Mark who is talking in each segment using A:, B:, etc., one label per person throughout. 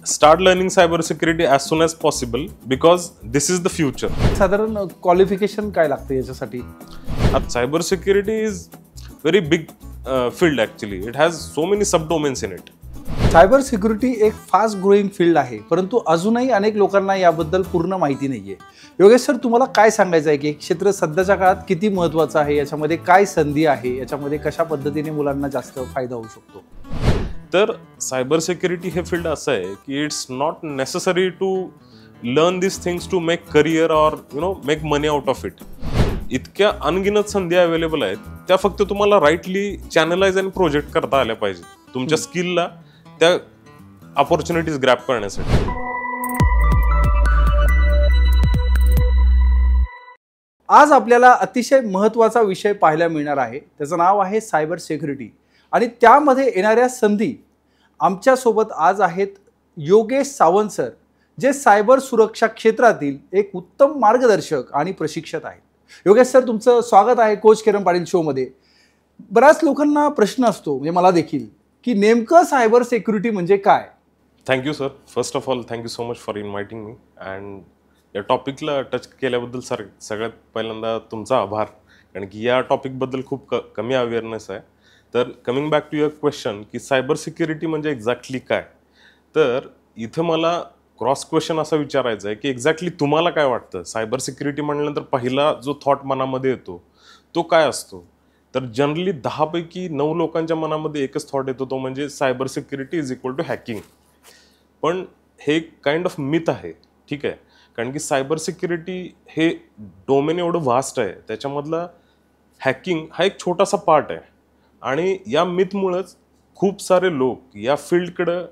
A: Start learning cybersecurity as soon as possible because this is the future.
B: साधारण qualification काय लागतं याच्यासाठी?
A: Cybersecurity is very big field actually. It has so many subdomains in it.
B: Cyber security एक fast growing field आहे, परंतु अजूनही अनेक लोकांना याबद्दल पूर्ण माहिती नाहीये. योगेश सर, तुम्हाला काय सांगायचं आहे की हे क्षेत्र सध्याच्या काळात किती महत्त्वाचं आहे, याच्यामध्ये काय संधी आहे, याच्यामध्ये कशा पद्धतीने मुलांना जास्त फायदा होऊ शकतो?
A: तर सायबर सिक्युरिटी हे फील्ड असं आहे की it's not necessary to learn this things to make career or make money out of it. इतक्या अनगिनत संधी अवेलेबल आहेत, त्या फक्त तुम्हाला राईटली चॅनलाइज आणि प्रोजेक्ट करता आल्या पाहिजे तुमच्या स्किलला त्या अपॉर्च्युनिटीज ग्रॅब करण्यासाठी.
B: आज आपल्याला अतिशय महत्त्वाचा विषय पाहायला मिळणार आहे. त्याचं नाव आहे सायबर सिक्युरिटी आणि त्यामध्ये येणाऱ्या संधी. आमच्यासोबत आज आहेत योगेश सावंत सर, जे सायबर सुरक्षा क्षेत्रातील एक उत्तम मार्गदर्शक आणि प्रशिक्षक आहेत. योगेश सर, तुमचं स्वागत आहे कोच किरण पाटील शोमध्ये. बऱ्याच लोकांना प्रश्न असतो, म्हणजे मला देखील, की नेमकं सायबर सिक्युरिटी म्हणजे काय?
A: Thank you sir. First of all thank you so much for inviting me and या टॉपिकला टच केल्याबद्दल सगळ्यात पहिल्यांदा तुमचा आभार, कारण की या टॉपिकबद्दल खूप कमी अवेअरनेस आहे. तर coming back to your question की सायबर सिक्युरिटी म्हणजे एक्झॅक्टली काय, तर इथं मला क्रॉस क्वेश्चन असा विचारायचा आहे की एक्झॅक्टली तुम्हाला काय वाटतं? सायबर सिक्युरिटी म्हटल्यानंतर पहिला जो थॉट मनामध्ये येतो तो काय असतो? तर जनरली 10 पैकी 9 लोकांच्या मनामध्ये एकच थॉट येतो, तो म्हणजे cyber security is equal to hacking. पण हे काइंड ऑफ मिथ आहे, ठीक आहे, कारण की सायबर सिक्युरिटी हे डोमेन एवढं व्हास्ट आहे, त्याच्यामधला हॅकिंग हा एक छोटासा पार्ट आहे. आणि या मिथमुळंच खूप सारे लोक या फील्डकडं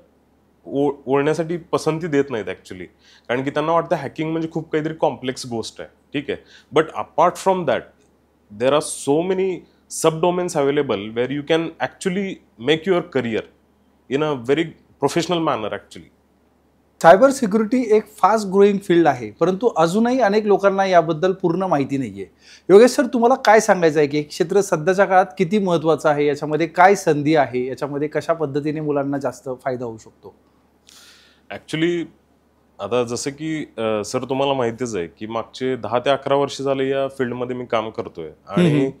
A: वळण्यासाठी पसंती देत नाहीत ॲक्च्युली, कारण की त्यांना वाटतं हॅकिंग म्हणजे खूप काहीतरी कॉम्प्लेक्स गोष्ट आहे, ठीक आहे. But apart from that there are so many subdomains available where you can actually make your career in a very professional manner actually.
B: Cyber security एक फास्ट ग्रोईंग फील्ड आहे, परंतु अजूनही अनेक लोकांना याबद्दल पूर्ण माहिती नाहीये. योगेश सर, तुम्हाला काय सांगायचं आहे की हे क्षेत्र सध्याच्या काळात किती महत्त्वाचं आहे, याच्यामध्ये काय संधी आहे, याच्यामध्ये कशा पद्धतीने मुलांना जास्त फायदा होऊ शकतो?
A: ॲक्च्युली आता जसं की सर तुम्हाला माहितीच आहे की मागचे 10 ते 11 वर्ष झाले या फील्डमध्ये मी काम करतोय. आणि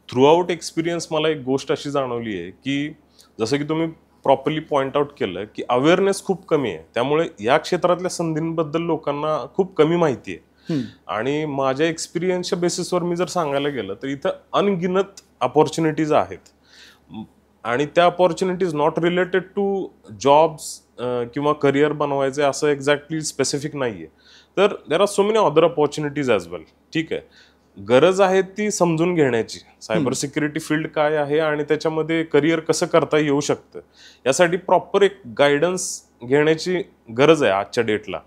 A: थ्रू आउट एक्सपिरियन्स मला एक गोष्ट अशी जाणवली आहे की जसं की तुम्ही प्रॉपरली पॉईंट आउट केलं की अवेअरनेस खूप कमी आहे, त्यामुळे या क्षेत्रातल्या संधींबद्दल लोकांना खूप कमी माहिती आहे. आणि माझ्या एक्सपिरियन्सच्या बेसिसवर मी जर सांगायला गेलं तर इथं अनगिनत अपॉर्च्युनिटीज आहेत. आणि त्या opportunities not related to jobs किंवा करिअर बनवायचे असं एक्झॅक्टली स्पेसिफिक नाही आहे. तर there are so many other opportunities as well, ठीक आहे. गरज आहे ती समजून घेण्याची, सायबर सिक्युरिटी फील्ड काय आहे आणि त्याच्यामध्ये करिअर कसं करता येऊ शकतं, यासाठी प्रॉपर एक गायडन्स घेण्याची गरज आहे आजच्या डेटला.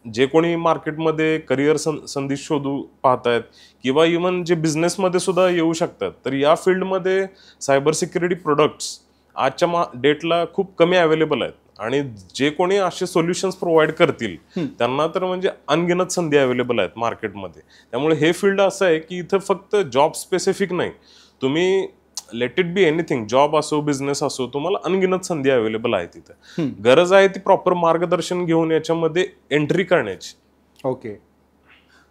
A: जे कोणी मार्केटमध्ये करिअर संधी शोधू पाहतायत किंवा इवन जे बिझनेसमध्ये सुद्धा येऊ शकतात, तर या फील्डमध्ये सायबर सिक्युरिटी प्रोडक्ट्स आजच्या डेटला खूप कमी अवेलेबल आहेत. आणि जे कोणी असे सोल्युशन्स प्रोव्हाइड करतील त्यांना तर म्हणजे अनगिनत संधी अवेलेबल आहेत मार्केटमध्ये. त्यामुळे हे फील्ड असं आहे की इथं फक्त जॉब स्पेसिफिक नाही, तुम्ही let it be anything, job असो बिझनेस असो, तुम्हाला अनगिनत संधी अवेलेबल आहे तिथं. गरज आहे ती प्रॉपर मार्गदर्शन घेऊन याच्यामध्ये एंट्री करण्याची.
B: ओके,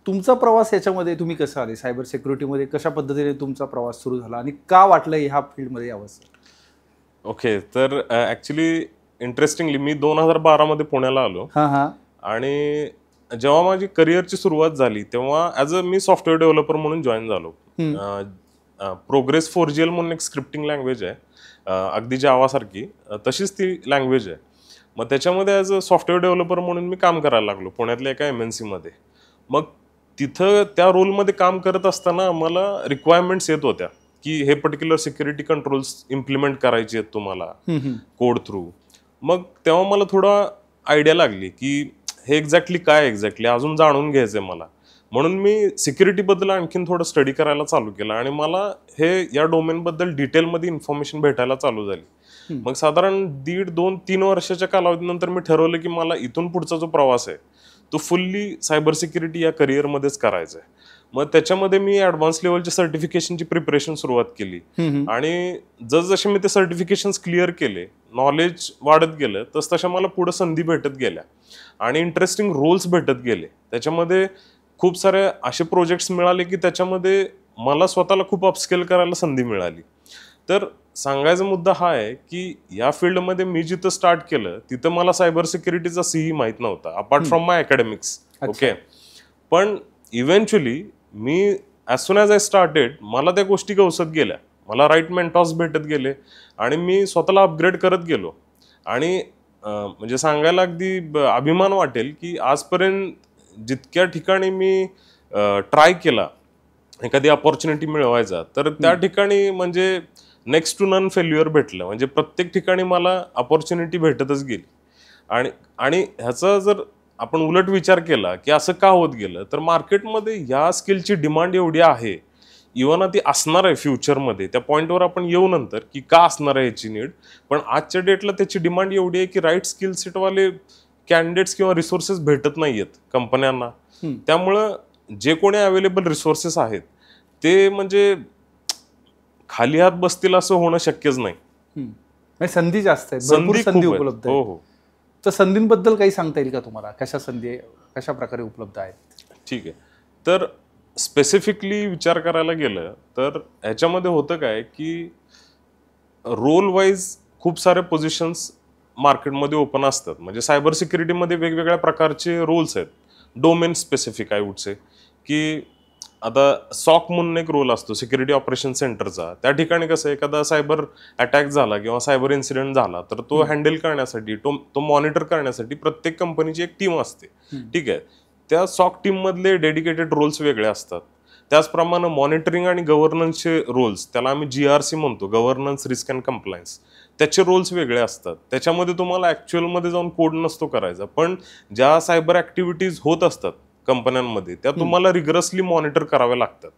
B: तुमचा प्रवास याच्यामध्ये तुम्ही कसं आले सायबर सिक्युरिटीमध्ये, कशा पद्धतीने तुमचा प्रवास सुरू झाला आणि का वाटलं ह्या फील्डमध्ये यावं?
A: ओके, तर ॲक्च्युली इंटरेस्टिंगली मी 2012 मध्ये पुण्याला आलो. आणि जेव्हा माझी करिअरची सुरुवात झाली तेव्हा मी सॉफ्टवेअर डेव्हलपर म्हणून जॉईन झालो. प्रोग्रेस 4GL म्हणून एक स्क्रिप्टिंग लँग्वेज आहे, अगदी जावासारखी तशीच ती लँग्वेज आहे. मग त्याच्यामध्ये ॲज अ सॉफ्टवेअर डेव्हलपर म्हणून मी काम करायला लागलो पुण्यातल्या एका MNC मध्ये. मग तिथं त्या रोलमध्ये काम करत असताना मला रिक्वायरमेंट्स येत होत्या की हे पर्टिक्युलर सिक्युरिटी कंट्रोल्स इम्प्लिमेंट करायचे आहेत तुम्हाला कोड थ्रू. मग तेव्हा मला थोडा आयडिया लागली की हे एक्झॅक्टली काय अजून जाणून घ्यायचंय मला. म्हणून मी सिक्युरिटीबद्दल आणखीन थोडं स्टडी करायला चालू केलं आणि मला हे या डोमेनबद्दल डिटेलमध्ये इन्फॉर्मेशन भेटायला चालू झाली. मग साधारण 1.5-2-3 वर्षाच्या कालावधीनंतर मी ठरवलं की मला इथून पुढचा जो प्रवास आहे तो फुल्ली सायबर सिक्युरिटी या करिअरमध्येच करायचा आहे. मग त्याच्यामध्ये मी ऍडव्हान्स लेवलच्या सर्टिफिकेशनची प्रिपरेशन सुरुवात केली आणि जसजसे मी ते सर्टिफिकेशन क्लिअर केले, नॉलेज वाढत गेलं, तसतशा मला पुढे संधी भेटत गेल्या आणि इंटरेस्टिंग रोल्स भेटत गेले. त्याच्यामध्ये खूप सारे असे प्रोजेक्ट्स मिळाले की त्याच्यामध्ये मला स्वतःला खूप अपस्केल करायला संधी मिळाली. तर सांगायचा मुद्दा हा आहे की या फील्डमध्ये मी जिथं स्टार्ट केलं तिथं मला सायबर सिक्युरिटीचा सीही माहीत नव्हता, apart from my academics. Okay, पण इव्हेंच्युअली मी as soon as I started मला त्या गोष्टी गवसत गेल्या, मला राईट मेंटॉर्स भेटत गेले आणि मी स्वतःला अपग्रेड करत गेलो. आणि म्हणजे सांगायला अगदी अभिमान वाटेल की आजपर्यंत जितक्या ठिकाणी मी ट्राय केला एखादी अपॉर्च्युनिटी मिळवायचा, तर त्या ठिकाणी म्हणजे नेक्स्ट टू नन फेल्युअर भेटलं. म्हणजे प्रत्येक ठिकाणी मला अपॉर्च्युनिटी भेटतच गेली. आणि ह्याचा जर आपण उलट विचार केला की असं का होत गेलं, तर मार्केटमध्ये ह्या स्किलची डिमांड एवढी आहे, इव्हन ती असणार आहे फ्युचरमध्ये, त्या पॉईंटवर आपण येऊ नंतर की का असणार आहे ह्याची नीड. पण आजच्या डेटला त्याची डिमांड एवढी आहे की राईट स्किल सेटवाले कॅन्डिडेट्स किंवा रिसोर्सेस भेटत नाहीयेत कंपन्यांना. त्यामुळं जे कोणी अवेलेबल रिसोर्सेस आहेत ते म्हणजे खाली हात बसतील असं होणं शक्यच नाही.
B: संधी जास्त आहेत, भरपूर संधी उपलब्ध आहेत.
A: हो.
B: तर संधींबद्दल काही सांगता येईल का तुम्हाला? कशा प्रकारे उपलब्ध आहेत?
A: ठीक आहे, तर स्पेसिफिकली विचार करायला गेलं तर ह्याच्यामध्ये होतं काय की रोल वाईज खूप सारे पोझिशन्स मार्केटमध्ये ओपन असतात. म्हणजे सायबर सिक्युरिटीमध्ये वेगवेगळ्या प्रकारचे रोल्स आहेत, डोमेन स्पेसिफिक आय वुड से. की आता सॉक म्हणून एक रोल असतो सिक्युरिटी ऑपरेशन सेंटरचा. त्या ठिकाणी कसं एखादा सायबर अटॅक झाला किंवा सायबर इन्सिडेंट झाला तर तो हँडल करण्यासाठी, तो मॉनिटर करण्यासाठी प्रत्येक कंपनीची एक टीम असते. ठीक आहे, त्या सॉक टीम मधले डेडिकेटेड रोल्स वेगळे असतात. त्याचप्रमाणे मॉनिटरिंग आणि गव्हर्नन्सचे रोल्स, त्याला आम्ही GRC म्हणतो, गव्हर्नन्स रिस्क अँड कंप्लायन्स, त्याचे रोल्स वेगळे असतात. त्याच्यामध्ये तुम्हाला ऍक्च्युअलमध्ये जाऊन कोड नसतो करायचा, पण ज्या सायबर ऍक्टिव्हिटीज होत असतात कंपन्यांमध्ये त्या तुम्हाला रिगरसली मॉनिटर कराव्या लागतात,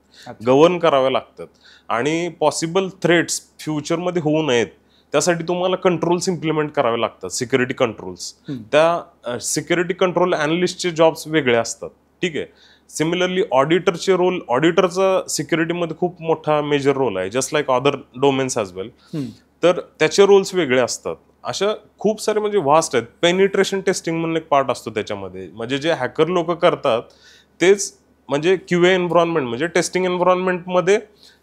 A: गव्हर्न कराव्या लागतात. आणि पॉसिबल थ्रेट्स फ्युचरमध्ये होऊ नयेत त्यासाठी तुम्हाला कंट्रोल्स इम्प्लिमेंट करावे लागतात, सिक्युरिटी कंट्रोल्स. त्या सिक्युरिटी कंट्रोल अॅनालिस्टचे जॉब्स वेगळे असतात. ठीक आहे, सिमिलरली ऑडिटरचे रोल, ऑडिटरचा सिक्युरिटीमध्ये खूप मोठा मेजर रोल आहे, just like other domains as well. तर त्याचे रोल्स वेगळे असतात. अशा खूप सारे म्हणजे व्हास्ट आहेत. पेनिट्रेशन टेस्टिंग म्हणून एक पार्ट असतो त्याच्यामध्ये. म्हणजे जे हॅकर लोक करतात तेच म्हणजे QA एन्व्हायरमेंट म्हणजे टेस्टिंग एन्व्हायरमेंटमध्ये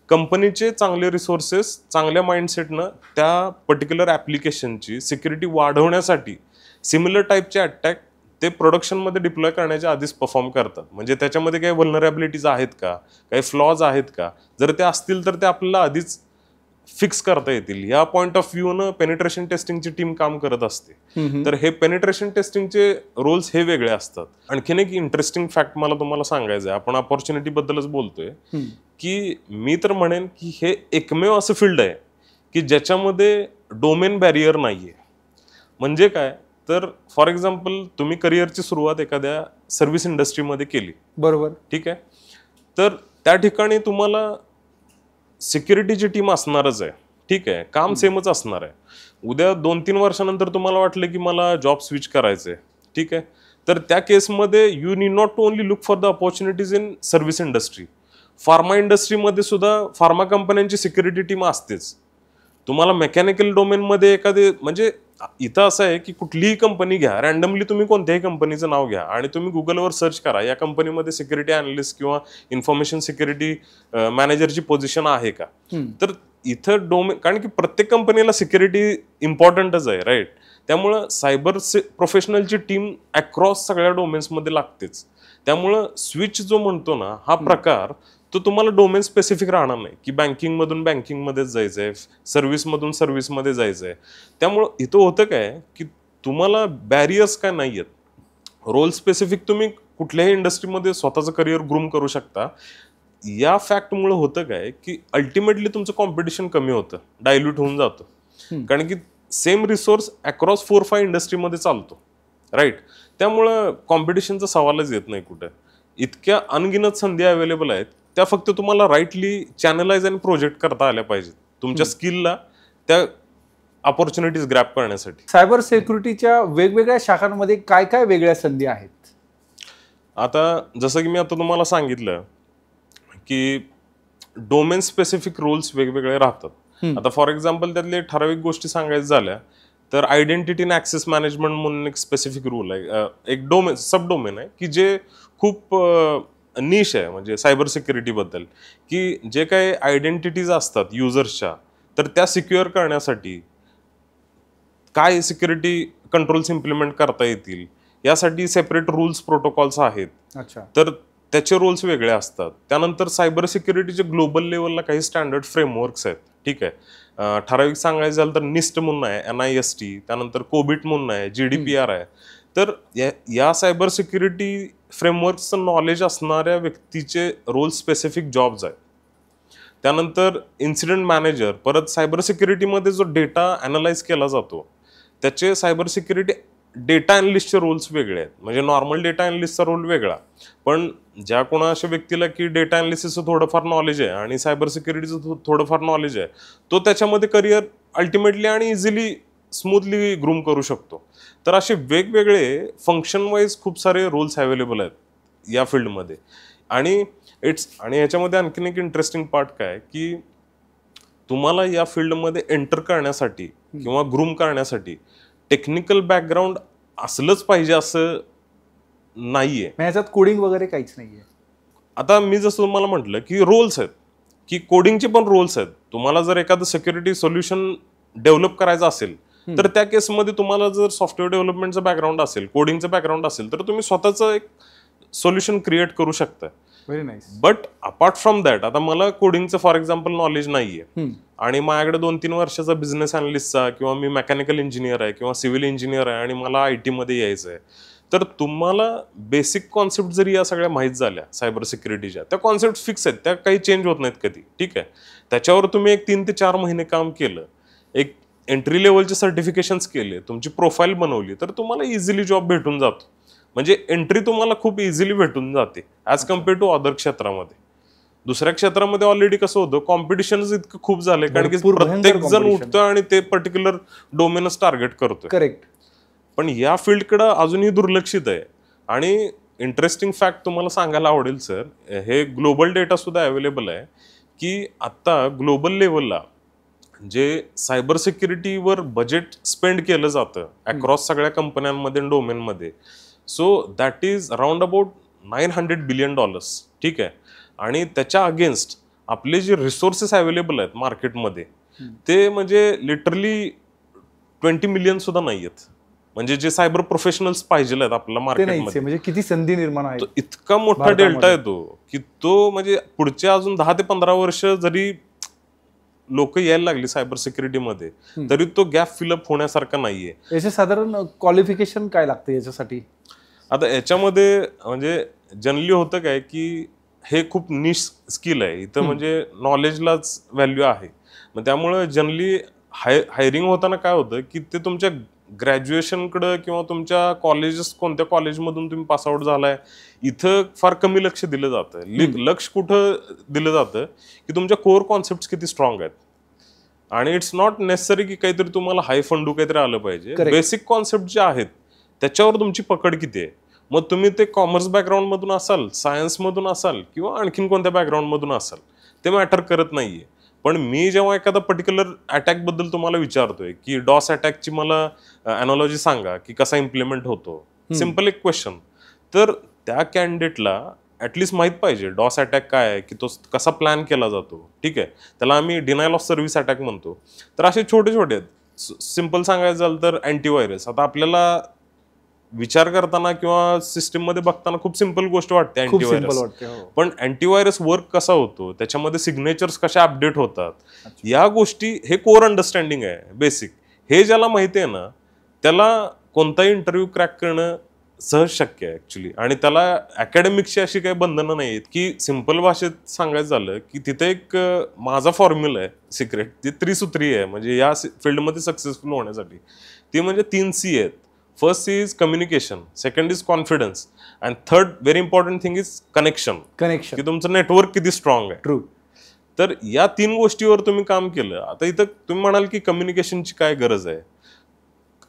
A: कंपनीचे चांगले रिसोर्सेस चांगल्या माइंडसेटनं त्या पर्टिक्युलर ॲप्लिकेशनची सिक्युरिटी वाढवण्यासाठी सिमिलर टाईपचे अटॅक ते प्रोडक्शनमध्ये डिप्लॉय करण्याच्या आधीच परफॉर्म करतात. म्हणजे त्याच्यामध्ये काही व्हल्नरेबिलिटीज आहेत का, काही फ्लॉज आहेत का, जर ते असतील तर ते आपल्याला आधीच फिक्स करता येतील. या पॉईंट ऑफ व्ह्यूनं पेनिट्रेशन टेस्टिंगची टीम काम करत असते. तर हे पेनिट्रेशन टेस्टिंगचे रोल्स हे वेगळे असतात. आणखीन एक इंटरेस्टिंग फॅक्ट मला तुम्हाला सांगायचं आहे, आपण अपॉर्च्युनिटी बद्दलच बोलतोय, की मी तर म्हणेन की हे एकमेव असं फील्ड आहे की ज्याच्यामध्ये डोमेन बॅरियर नाहीये. म्हणजे काय, तर फॉर एक्झाम्पल तुम्ही करिअरची सुरुवात एखाद्या सर्व्हिस इंडस्ट्रीमध्ये केली, बरोबर, ठीक आहे, तर त्या ठिकाणी तुम्हाला सिक्युरिटीची टीम असणारच आहे. ठीक आहे, काम सेमच असणार आहे. उद्या 2-3 वर्षानंतर तुम्हाला वाटलं की मला जॉब स्विच करायचंय, ठीक आहे, तर त्या केसमध्ये you need not to only look for the opportunities in service industry. Pharma इंडस्ट्रीमध्ये सुद्धा फार्मा कंपन्यांची सिक्युरिटी टीम असतेच. तुम्हाला मेकॅनिकल डोमेनमध्ये एखादे म्हणजे इथं असं आहे की कुठलीही कंपनी घ्या, रँडमली तुम्ही कोणत्याही कंपनीचं नाव घ्या आणि तुम्ही गुगलवर सर्च करा या कंपनीमध्ये सिक्युरिटी अॅनालिस्ट किंवा इन्फॉर्मेशन सिक्युरिटी मॅनेजरची पोझिशन आहे का. तर इथं डोमेन, कारण की प्रत्येक कंपनीला सिक्युरिटी इम्पॉर्टंटच आहे, राईट. त्यामुळं सायबर प्रोफेशनलची टीम अक्रॉस सगळ्या डोमेन्समध्ये लागतेच. त्यामुळं स्विच जो म्हणतो ना हा प्रकार, तो तुम्हाला डोमेन स्पेसिफिक राहणार नाही की बँकिंगमधून बँकिंगमध्येच जायचं आहे, सर्व्हिसमधून सर्व्हिसमध्ये जायचं आहे. त्यामुळं इथं होतं काय की तुम्हाला बॅरियर्स काय नाही आहेत. रोल स्पेसिफिक तुम्ही कुठल्याही इंडस्ट्रीमध्ये स्वतःचं करिअर ग्रूम करू शकता. या फॅक्टमुळे होतं काय की अल्टिमेटली तुमचं कॉम्पिटिशन कमी होतं, डायल्यूट होऊन जातं. कारण की सेम रिसोर्स अक्रॉस 4-5 इंडस्ट्रीमध्ये चालतो, राईट. त्यामुळं कॉम्पिटिशनचा सवालच येत नाही कुठे. इतक्या अनगिनत संधी अवेलेबल आहेत, त्या फक्त तुम्हाला राईटली चॅनलाइज आणि प्रोजेक्ट करता आल्या पाहिजेत तुमच्या स्किलला त्या ऑपॉर्च्युनिटीज ग्रॅप करण्यासाठी.
B: सायबर सिक्युरिटीच्या वेगवेगळ्या शाखांमध्ये काय काय वेगळ्या संधी आहेत?
A: आता जसं की मी आता तुम्हाला सांगितलं की डोमेन स्पेसिफिक रूल्स वेगवेगळे राहतात. आता फॉर एक्झाम्पल त्यातले ठराविक गोष्टी सांगायचं झाल्या तर आयडेंटिटी आणि ऍक्सेस मॅनेजमेंट म्हणून एक स्पेसिफिक रूल आहे, एक डोमेन सब डोमेन आहे की जे खूप निश आहे म्हणजे सायबर सिक्युरिटी बद्दल, की जे काही आयडेंटिटीज असतात युजर्सच्या तर त्या सिक्युअर करण्यासाठी काय सिक्युरिटी कंट्रोल्स इम्प्लिमेंट करता येतील यासाठी सेपरेट रूल्स प्रोटोकॉल्स आहेत.
B: अच्छा.
A: तर त्याचे रूल्स वेगळे असतात. त्यानंतर सायबर सिक्युरिटीचे ग्लोबल लेवलला काही स्टँडर्ड फ्रेमवर्क्स आहेत. ठीक आहे, ठराविक सांगायचं झालं तर निस्ट म्हणून आहे, NIST, त्यानंतर कोबिट म्हणून आहे, GDPR आहे. तर या सायबर सिक्युरिटी फ्रेमवर्कचं नॉलेज असणाऱ्या व्यक्तीचे रोल स्पेसिफिक जॉब्स आहेत. त्यानंतर इन्सिडेंट मॅनेजर, परत सायबर सिक्युरिटीमध्ये जो डेटा अनालाइज केला जातो त्याचे सायबर सिक्युरिटी डेटा अनालिस्टचे रोल्स वेगळे आहेत. म्हणजे नॉर्मल डेटा अनालिस्टचा रोल वेगळा, पण ज्या कोणा अशा व्यक्तीला की डेटा अनालिसिसचं थोडंफार नॉलेज आहे आणि सायबर सिक्युरिटीचं थोडंफार नॉलेज आहे, तो त्याच्यामध्ये करिअर अल्टिमेटली आणि इझिली स्मूथली ग्रूम करू शकतो. तर असे वेगवेगळे फंक्शन वाईज खूप सारे रोल्स अवेलेबल आहेत या फील्डमध्ये. आणि ह्याच्यामध्ये आणखीन एक इंटरेस्टिंग पार्ट काय की तुम्हाला या फील्डमध्ये एंटर करण्यासाठी किंवा ग्रूम करण्यासाठी टेक्निकल बॅकग्राऊंड असलंच पाहिजे असं नाहीये.
B: याच्यात कोडिंग वगैरे काहीच नाहीये.
A: आता मी जसं तुम्हाला म्हटलं की रोल्स आहेत, की कोडिंगचे पण रोल्स आहेत. तुम्हाला जर एखादं सिक्युरिटी सोल्युशन डेव्हलप करायचं असेल तर त्या केसमध्ये तुम्हाला जर सॉफ्टवेअर डेव्हलपमेंटचं बॅकग्राऊंड असेल, कोडिंगचं बॅकग्राऊंड असेल तर तुम्ही स्वतःचं एक सोल्युशन क्रिएट करू शकता.
B: Very nice.
A: But apart from that, आता मला कोडिंगचं फॉर एक्झाम्पल नॉलेज नाहीये आणि माझ्याकडे 2-3 वर्षाचा बिझनेस अनालिस्टचा किंवा मी मेकॅनिकल इंजिनियर आहे किंवा सिव्हिल इंजिनियर आहे आणि मला IT मध्ये यायचं आहे, तर तुम्हाला बेसिक कॉन्सेप्ट जरी या सगळ्या माहीत झाल्या सायबर सिक्युरिटीच्या, त्या कॉन्सेप्ट फिक्स आहेत, त्या काही चेंज होत नाहीत कधी. ठीक आहे, त्याच्यावर तुम्ही एक 3 ते 4 महिने काम केलं, एक एंट्री लेवलचे सर्टिफिकेशन्स केले, तुमची प्रोफाईल बनवली, तर तुम्हाला इझिली जॉब भेटून जातो. म्हणजे एंट्री तुम्हाला खूप इझिली भेटून जाते ॲज कम्पेअर टू अदर क्षेत्रामध्ये. दुसऱ्या क्षेत्रामध्ये ऑलरेडी कसं होतं, कॉम्पिटिशनच इतकं खूप झालंय कारण की प्रत्येक जण उठतं आणि ते पर्टिक्युलर डोमेनच टार्गेट करतोय.
B: करेक्ट.
A: पण या फील्डकडे अजूनही दुर्लक्षित आहे. आणि इंटरेस्टिंग फॅक्ट तुम्हाला सांगायला आवडेल सर, हे ग्लोबल डेटा सुद्धा अवेलेबल आहे की आता ग्लोबल लेवलला जे सायबर सिक्युरिटीवर बजेट स्पेंड केलं जातं अक्रॉस सगळ्या कंपन्यांमध्ये आणि डोमेनमध्ये, so that is around about $900 billion. ठीक आहे, आणि त्याच्या अगेन्स्ट आपले जे रिसोर्सेस अवेलेबल आहेत मार्केटमध्ये ते म्हणजे लिटरली 20 मिलियन सुद्धा नाही आहेत. म्हणजे जे सायबर प्रोफेशनल्स पाहिजे आहेत आपल्या मार्केटमध्ये,
B: म्हणजे किती संधी निर्माण आहे.
A: इतका मोठा डेल्टा येतो की तो म्हणजे पुढच्या अजून 10 ते 15 वर्ष जरी लोक यायला लागली सायबर सिक्युरिटीमध्ये तरी तो गॅप फिलअप होण्यासारखा नाहीये.
B: याचे साधारण क्वालिफिकेशन काय लागतं याच्यासाठी?
A: आता याच्यामध्ये म्हणजे जनरली होतं काय की हे खूप निश स्किल आहे इथं, म्हणजे नॉलेजलाच व्हॅल्यू आहे. मग त्यामुळे जनरली हायरिंग होताना काय होतं की ते तुमच्या ग्रॅज्युएशनकडं किंवा तुमच्या कॉलेजेस कोणत्या कॉलेजमधून तुम्ही पासआउट झालाय इथं फार कमी लक्ष दिलं जातं. लक्ष कुठं दिलं जातं की तुमच्या कोर कॉन्सेप्ट किती स्ट्रॉंग आहेत. आणि इट्स नॉट नेसेसरी की काहीतरी तुम्हाला हाय फंडू काहीतरी आलं पाहिजे. बेसिक कॉन्सेप्ट जे आहेत त्याच्यावर तुमची पकड किती आहे. मग तुम्ही ते कॉमर्स बॅकग्राऊंड मधून असाल, सायन्स मधून असाल किंवा आणखीन कोणत्या बॅकग्राऊंड मधून असाल, ते मॅटर करत नाहीये. पण मी जेव्हा एखादा पर्टिक्युलर अटॅक बद्दल तुम्हाला विचारतोय की डॉस अटॅकची मला अनॉलॉजी सांगा की कसा इम्प्लिमेंट होतो, सिम्पल एक क्वेश्चन, तर त्या कॅन्डिडेटला ऍटलिस्ट माहित पाहिजे डॉस अटॅक काय आहे, की तो कसा प्लॅन केला जातो. ठीक आहे, त्याला आम्ही डिनायल ऑफ सर्व्हिस अटॅक म्हणतो. तर असे छोटे छोटे आहेत. सिम्पल सांगायचं झालं तर अँटीव्हायरस. आता आपल्याला विचार करताना किंवा सिस्टीम मध्ये बघताना खूप सिंपल गोष्ट वाटते अँटीव्हायरस, पण अँटीव्हायरस वर्क कसा होतो, त्याच्यामध्ये सिग्नेचर्स कशा अपडेट होतात, या गोष्टी हे कोर अंडरस्टँडिंग आहे बेसिक. हे ज्याला माहिती आहे ना त्याला कोणताही इंटरव्ह्यू क्रॅक करणं सहज शक्य आहे ऍक्च्युली. आणि त्याला अकॅडमिकची अशी काही बंधनं नाही आहेत. की सिंपल भाषेत सांगायचं झालं की तिथे एक माझा फॉर्म्युला आहे सिक्रेट, ती त्रिसूत्री आहे म्हणजे या फील्डमध्ये सक्सेसफुल होण्यासाठी. ती म्हणजे 3 C आहेत. First is communication, second is confidence, and third very important thing is connection. की तुमचं नेटवर्क किती स्ट्रॉंग आहे.
B: ट्रू.
A: तर या 3 गोष्टीवर तुम्ही काम केलं. आता इथं तुम्ही म्हणाल की कम्युनिकेशनची काय गरज आहे.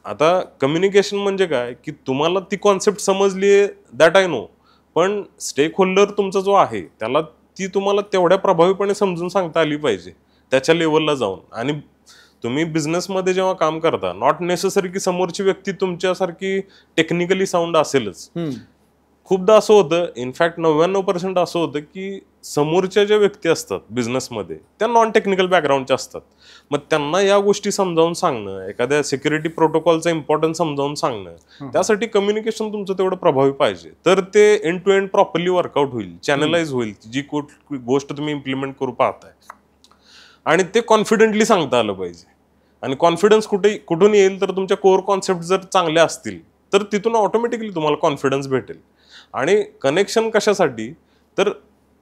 A: आता कम्युनिकेशन म्हणजे काय की तुम्हाला ती कॉन्सेप्ट समजली आहे, दॅट आय नो, पण स्टेक होल्डर तुमचा जो आहे त्याला ती तुम्हाला तेवढ्या प्रभावीपणे समजून सांगता आली पाहिजे त्याच्या लेवलला जाऊन. आणि तुम्ही बिझनेसमध्ये जेव्हा काम करता, नॉट नेसेसरी की समोरची व्यक्ती तुमच्यासारखी टेक्निकली साऊंड असेलच. खूपदा असं होतं, इनफॅक्ट 99% असं होतं की समोरच्या ज्या व्यक्ती असतात बिझनेसमध्ये त्या नॉन टेक्निकल बॅकग्राऊंडच्या असतात. मग त्यांना या गोष्टी समजावून सांगणं, एखाद्या सिक्युरिटी प्रोटोकॉलचा इम्पॉर्टन्स समजावून सांगणं, त्यासाठी कम्युनिकेशन तुमचं तेवढं प्रभावी पाहिजे. तर ते end to end properly work out होईल, चॅनलाइज होईल जी गोष्ट तुम्ही इम्प्लिमेंट करू पाहताय. आणि ते कॉन्फिडेंटली सांगता आलं पाहिजे. आणि कॉन्फिडन्स कुठून येईल तर तुमच्या कोर कॉन्सेप्ट जर चांगल्या असतील तर तिथून ऑटोमॅटिकली तुम्हाला कॉन्फिडन्स भेटेल. आणि कनेक्शन कशासाठी, तर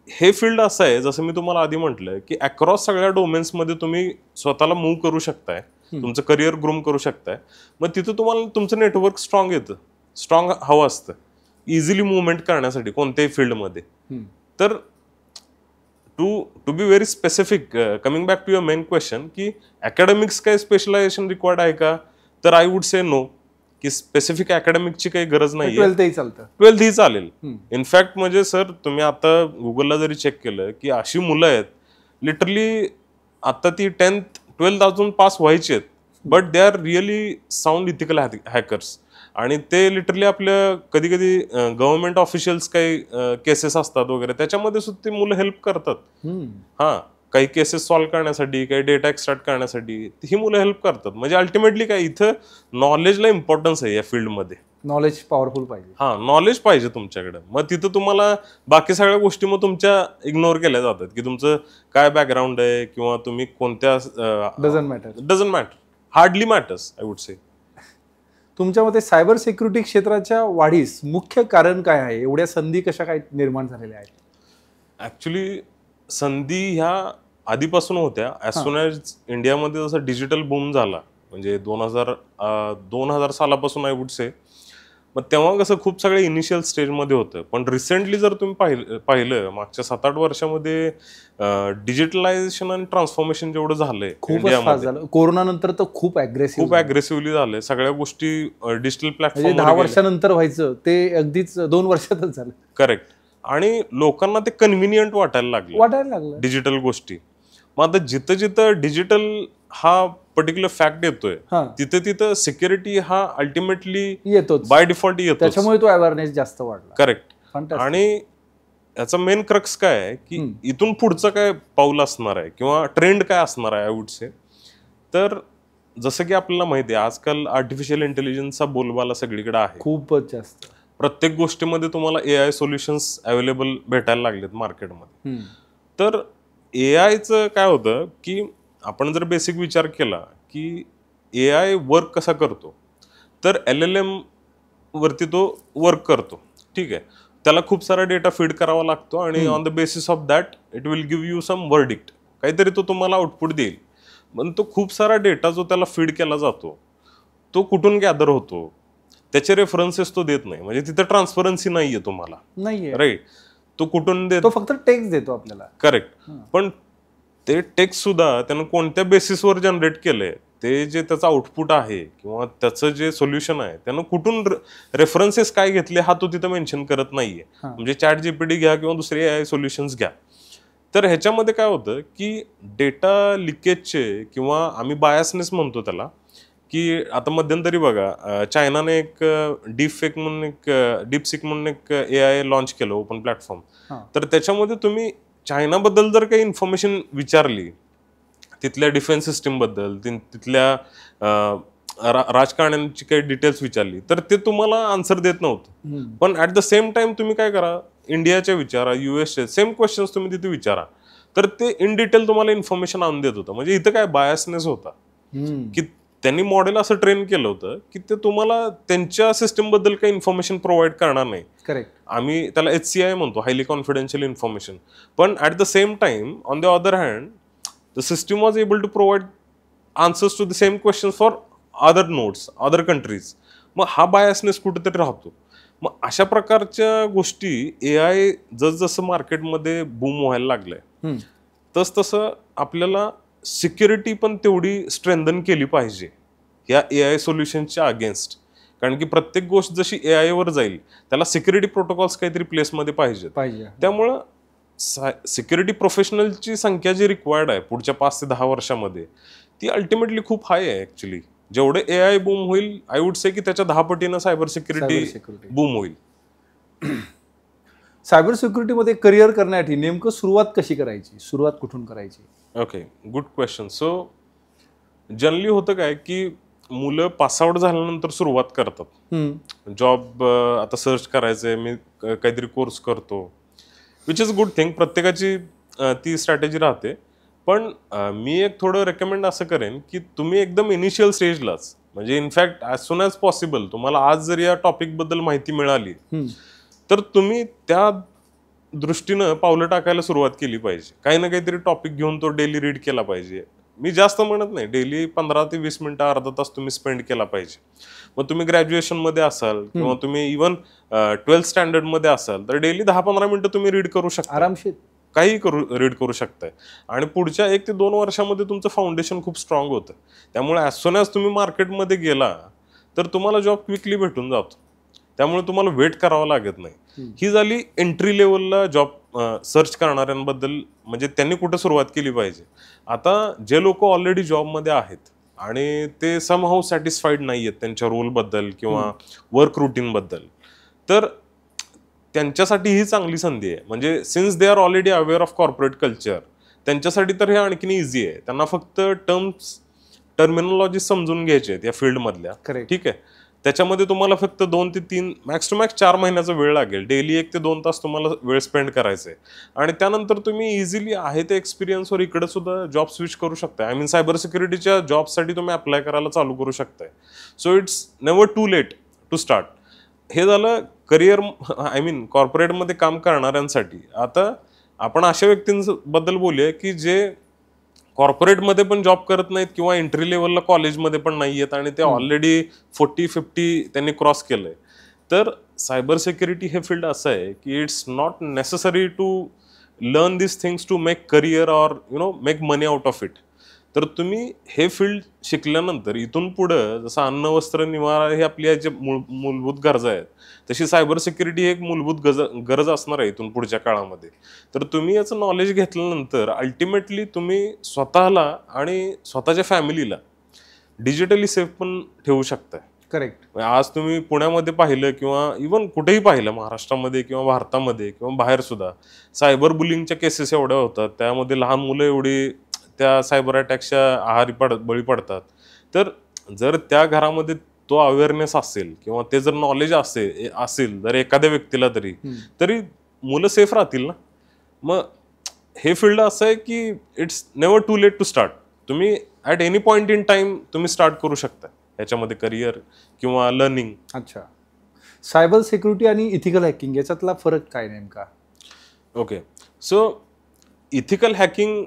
A: हे फील्ड असं आहे, जसं मी तुम्हाला आधी म्हटलं की अक्रॉस सगळ्या डोमेन्समध्ये तुम्ही स्वतःला मूव्ह करू शकताय, तुमचं करिअर ग्रूम करू शकताय. मग तिथं तुम्हाला तुमचं नेटवर्क स्ट्रॉंग येतं, स्ट्रॉंग हवं असतं इझिली मुवमेंट करण्यासाठी कोणत्याही फील्डमध्ये. तर to be very specific, coming back to your main question की अकॅडमिक्स काही स्पेशलायझेशन रिक्वायर्ड आहे का, तर आय वुड से नो, की स्पेसिफिक अकॅडमिकची काही गरज नाही. 12th ही चालेल. इनफॅक्ट म्हणजे सर तुम्ही आता गुगलला जरी चेक केलं की अशी मुलं आहेत लिटरली आता ती 10th 12th अजून पास व्हायची आहेत, but they are really sound ethical hackers. आणि ते लिटरली आपल्या कधी कधी गव्हर्नमेंट ऑफिशियल्स काही केसेस असतात वगैरे त्याच्यामध्ये सुद्धा ती मुलं हेल्प करतात. हा, काही केसेस सॉल्व्ह करण्यासाठी, काही डेटा एक्स्ट्रॅक्ट करण्यासाठी ही मुलं हेल्प करतात. म्हणजे अल्टिमेटली काय, इथं नॉलेजला इम्पॉर्टन्स आहे या फील्डमध्ये.
B: नॉलेज पॉवरफुल पाहिजे.
A: हा, नॉलेज पाहिजे तुमच्याकडे. मग तिथं तुम्हाला बाकी सगळ्या गोष्टी मग तुमच्या इग्नोर केल्या जातात की तुमचं काय बॅकग्राऊंड आहे किंवा तुम्ही कोणत्या, doesn't matter, hardly matters I would से.
B: तुमच्या मते सायबर सिक्युरिटी क्षेत्राच्या वाढीस मुख्य कारण काय आहे? एवढ्या संधी कशा काय निर्माण झालेल्या आहेत?
A: ऍक्च्युली संधी ह्या आधीपासून होत्या. ॲज सून ॲज इंडियामध्ये जसं डिजिटल बूम झाला, म्हणजे 2000 सालापासून आय वुड से, मग तेव्हा कसं खूप सगळे इनिशियल स्टेजमध्ये होतं. पण रिसेंटली जर तुम्ही पाहिलं मागच्या 7-8 वर्षामध्ये डिजिटलायझेशन आणि ट्रान्सफॉर्मेशन जेवढं झालंय
B: इंडियामध्ये, कोरोना नंतर तर खूप
A: अग्रेसिव्हली झालंय. सगळ्या गोष्टी डिजिटल प्लॅटफॉर्म
B: 10 वर्षानंतर व्हायचं ते अगदीच 2 वर्षातच झालं.
A: करेक्ट. आणि लोकांना ते कन्व्हिनियंट वाटायला लागलं डिजिटल गोष्टी. मग आता जिथं जिथं डिजिटल हा पर्टिक्युलर फॅक्ट येतोय तिथं सिक्युरिटी हा अल्टिमेटली
B: येतो,
A: बाय डिफॉल्ट येतो.
B: त्याच्यामुळे तो अवेअरनेस जास्त वाढला.
A: करेक्ट. आणि याचा मेन क्रक्स काय आहे की इथून पुढचं काय पाऊल असणार आहे किंवा ट्रेंड काय असणार आहे आय वुड से. तर जसं की आपल्याला माहिती आहे आजकाल आर्टिफिशियल इंटेलिजन्सचा बोलबाला सगळीकडे आहे,
B: खूपच जास्त.
A: प्रत्येक गोष्टीमध्ये तुम्हाला AI सोल्युशन्स अवेलेबल भेटायला लागलेत मार्केटमध्ये. तर AIचं काय होतं की आपण जर बेसिक विचार केला की AI वर्क कसा करतो, तर LLM वरती तो वर्क करतो. ठीक आहे, त्याला खूप सारा डेटा फीड करावा लागतो आणि on the basis of that it will give you some verdict, काहीतरी तो तुम्हाला आउटपुट देईल. पण तो खूप सारा डेटा जो त्याला फीड केला जातो तो कुठून गॅदर होतो, त्याचे रेफरन्सेस तो देत नाही. म्हणजे तिथं ट्रान्सपरन्सी नाहीये तुम्हाला, राईट. तो कुठून देतो,
B: फक्त टेक्स्ट देतो आपल्याला.
A: करेक्ट. पण ते टेक्स्ट सुद्धा त्यानं कोणत्या बेसिसवर जनरेट केलंय, ते जे त्याचं आउटपुट आहे किंवा त्याचं जे सोल्युशन आहे त्यानं कुठून रेफरन्सेस काय घेतले हा तो तिथं मेन्शन करत नाहीये. म्हणजे ChatGPT घ्या किंवा दुसरे AI सोल्युशन्स घ्या. तर ह्याच्यामध्ये काय होतं की डेटा लिकेजचे किंवा आम्ही बायसनेस म्हणतो त्याला, की आता मध्यंतरी बघा चायनाने एक डीपसिक म्हणून एक AI लॉन्च केलं, ओपन प्लॅटफॉर्म. तर त्याच्यामध्ये तुम्ही चायनाबद्दल जर काही इन्फॉर्मेशन विचारली, तिथल्या डिफेन्स सिस्टीम बद्दल, तिथल्या राजकारण्यांची काही डिटेल्स विचारली, तर ते तुम्हाला आन्सर देत नव्हतं. पण ऍट द सेम टाइम तुम्ही काय करा, इंडियाच्या विचारा, USचे सेम क्वेश्चन्स तुम्ही तिथे विचारा, तर ते इन डिटेल तुम्हाला इन्फॉर्मेशन आणून देत होतं. म्हणजे इथं काय बायसनेस होता की त्यांनी मॉडेल असं ट्रेन केलं होतं की ते तुम्हाला त्यांच्या सिस्टीम बद्दल काही इन्फॉर्मेशन प्रोव्हाइड करणार नाही.
B: करेक्ट.
A: आम्ही त्याला HCI म्हणतो, हायली कॉन्फिडेन्शियल इन्फॉर्मेशन. पण at the same time on the other hand the system was able to provide answers to the same question for other nodes, other countries. मग हा biasness कुठेतरी राहतो. मग अशा प्रकारच्या गोष्टी AI जसजसं मार्केटमध्ये बूम व्हायला लागलंय तसं आपल्याला सिक्युरिटी पण तेवढी स्ट्रेंथन केली पाहिजे या AI सोल्युशनच्या अगेन्स्ट. कारण की प्रत्येक गोष्ट जशी AI वर जाईल त्याला सिक्युरिटी प्रोटोकॉल्स काहीतरी प्लेसमध्ये पाहिजे. त्यामुळं सिक्युरिटी प्रोफेशनलची संख्या जी रिक्वायर्ड आहे पुढच्या 5 ते 10 वर्षामध्ये ती अल्टिमेटली खूप हाय आहे ऍक्च्युली. जेवढे AI बूम होईल आय वुड से की त्याच्या 10 पटीनं सायबर सिक्युरिटी बूम होईल.
B: सायबर सिक्युरिटीमध्ये करिअर करण्यासाठी नेमकं सुरुवात कशी करायची, सुरुवात कुठून करायची?
A: Okay, good question. So generally होतं काय की मुलं पासआउट झाल्यानंतर सुरुवात करतात जॉब आता सर्च करायचंय, मी काहीतरी कोर्स करतो, विच इज गुड थिंग. प्रत्येकाची ती स्ट्रॅटेजी राहते. पण मी एक थोडं रेकमेंड असं करेन की तुम्ही एकदम इनिशियल स्टेजलाच, म्हणजे in fact as soon as possible तुम्हाला आज जर या टॉपिकबद्दल माहिती मिळाली तर तुम्ही त्या दृष्टीनं पावलं टाकायला सुरुवात केली पाहिजे. काही ना काहीतरी टॉपिक घेऊन तो डेली रीड केला पाहिजे. मी जास्त म्हणत नाही, डेली 15 ते 20 मिनिटं अर्धा तास तुम्ही स्पेंड केला पाहिजे. मग तुम्ही ग्रॅज्युएशनमध्ये असाल किंवा तुम्ही इव्हन 12th स्टँडर्डमध्ये असाल तर डेली 10-15 मिनिटं तुम्ही रीड करू शकता,
B: आरामशीर
A: काही रीड करू शकताय. आणि पुढच्या 1 ते 2 वर्षामध्ये तुमचं फाउंडेशन खूप स्ट्रॉंग होतं. त्यामुळे ॲज सोन ॲज तुम्ही मार्केटमध्ये गेला तर तुम्हाला जॉब क्विकली भेटून जातो. त्यामुळे तुम्हाला वेट करावं लागत नाही. ही झाली एंट्री लेवलला जॉब सर्च करणाऱ्यांबद्दल, म्हणजे त्यांनी कुठं सुरुवात केली पाहिजे. आता जे लोक ऑलरेडी जॉबमध्ये आहेत आणि ते समहाऊ सॅटिस्फाईड नाही आहेत त्यांच्या रोलबद्दल किंवा वर्क रुटीनबद्दल, तर त्यांच्यासाठी ही चांगली संधी आहे. म्हणजे since they are already aware of corporate culture, त्यांच्यासाठी तर हे आणखीन इझी आहे. त्यांना फक्त टर्मिनॉलॉजी समजून घ्यायचे आहेत या फील्डमधल्या. ठीक आहे, त्याच्यामध्ये तुम्हाला फक्त 2 ते 3 मॅक्स टू मॅक्स 4 महिन्याचा वेळ लागेल. डेली 1 ते 2 तास तुम्हाला वेळ स्पेंड करायचा आहे. आणि त्यानंतर तुम्ही इझिली आहे ते एक्सपिरियन्सवर इकडे सुद्धा जॉब स्विच करू शकताय. आय मीन सायबर सिक्युरिटीच्या जॉबसाठी तुम्ही अप्लाय करायला चालू करू शकताय. So it's never too late to start. हे झालं करिअर, आय मीन कॉर्पोरेटमध्ये काम करणाऱ्यांसाठी. आता आपण अशा व्यक्तींबद्दल बोलूया की जे कॉर्पोरेटमध्ये पण जॉब करत नाहीत किंवा एंट्री लेवलला कॉलेजमध्ये पण नाही आहेत आणि ते ऑलरेडी 40-50 त्यांनी क्रॉस केलंय. तर सायबर सिक्युरिटी हे फील्ड असं आहे की it's not necessary to learn this things to make career or make money out of it. तर तुम्ही हे फील्ड शिकल्यानंतर इथून पुढं जसं अन्न वस्त्र निवारा हे आपल्या जे मूलभूत गरजा आहेत, तशी सायबर सिक्युरिटी ही एक मूलभूत गरज असणार आहे इथून पुढच्या काळामध्ये. तर तुम्ही याचं नॉलेज घेतल्यानंतर अल्टिमेटली तुम्ही स्वतःला आणि स्वतःच्या फॅमिलीला डिजिटली सेफ पण ठेवू शकताय.
B: करेक्ट.
A: आज तुम्ही पुण्यामध्ये पाहिलं किंवा इव्हन कुठेही पाहिलं, महाराष्ट्रामध्ये किंवा भारतामध्ये किंवा बाहेर सुद्धा सायबर बुलिंगच्या केसेस एवढ्या होतात, त्यामध्ये लहान मुलं एवढी त्या सायबर अटॅकच्या आहारी बळी पडतात. तर जर त्या घरामध्ये तो अवेअरनेस असेल किंवा ते जर नॉलेज असेल जर एखाद्या व्यक्तीला तरी मुलं सेफ राहतील ना. मग हे फील्ड असं आहे की it's never too late to start. तुम्ही at any point in time तुम्ही स्टार्ट करू शकता याच्यामध्ये करिअर किंवा लर्निंग.
B: अच्छा, सायबर सिक्युरिटी आणि इथिकल हॅकिंग याच्यातला फरक काय नेमका?
A: ओके, सो इथिकल हॅकिंग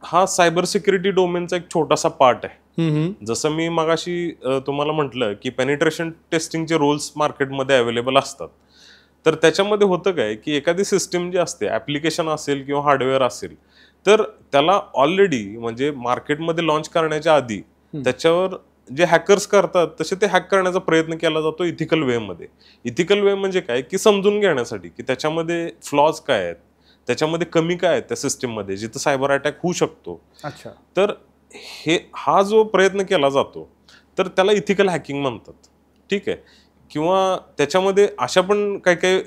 A: हा सायबर सिक्युरिटी डोमेनचा एक छोटासा पार्ट आहे. जसं मी मगाशी तुम्हाला म्हटलं की पेनिट्रेशन टेस्टिंगचे रोल्स मार्केटमध्ये अवेलेबल असतात. तर त्याच्यामध्ये होतं काय की एखादी सिस्टीम जी असते, ॲप्लिकेशन असेल किंवा हार्डवेअर असेल, तर त्याला ऑलरेडी म्हणजे मार्केटमध्ये लॉन्च करण्याच्या आधी त्याच्यावर जे हॅकर्स करतात तसे ते हॅक करण्याचा प्रयत्न केला जातो इथिकल वेमध्ये. इथिकल वे म्हणजे काय की समजून घेण्यासाठी की त्याच्यामध्ये फ्लॉज काय आहेत, त्याच्यामध्ये कमी काय आहेत त्या सिस्टीममध्ये जिथं सायबर अटॅक होऊ शकतो.
B: अच्छा,
A: तर हा जो प्रयत्न केला जातो तर त्याला इथिकल हॅकिंग म्हणतात. ठीक आहे, किंवा त्याच्यामध्ये अशा पण काही काही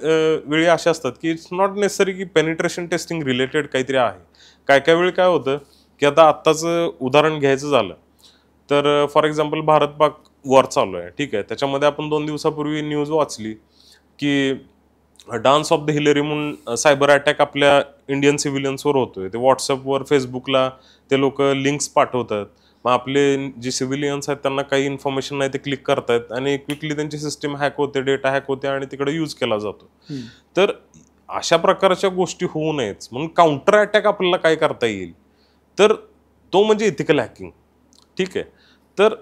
A: वेळी अशा असतात की इट्स नॉट नेसेसरी की पेनिट्रेशन टेस्टिंग रिलेटेड काहीतरी आहे. काय वेळी काय होतं की आता आत्ताचं उदाहरण घ्यायचं झालं तर for example Bharat Pak war चालू आहे. ठीक आहे, त्याच्यामध्ये आपण 2 दिवसापूर्वी न्यूज वाचली की डान्स ऑफ द हिलरी म्हणून सायबर अटॅक आपल्या इंडियन सिव्हिलियन्सवर होतोय. ते व्हॉट्सअपवर फेसबुकला ते लोक लिंक्स पाठवतात. मग आपले जे सिव्हिलियन्स आहेत त्यांना काही इन्फॉर्मेशन नाही ते क्लिक करतायत आणि क्विकली त्यांची सिस्टीम हॅक होते, डेटा हॅक होते आणि तिकडे यूज केला जातो. तर अशा प्रकारच्या गोष्टी होऊ नयेत म्हणून काउंटर अटॅक आपल्याला काय करता येईल तर तो म्हणजे इथिकल हॅकिंग. ठीक आहे, तर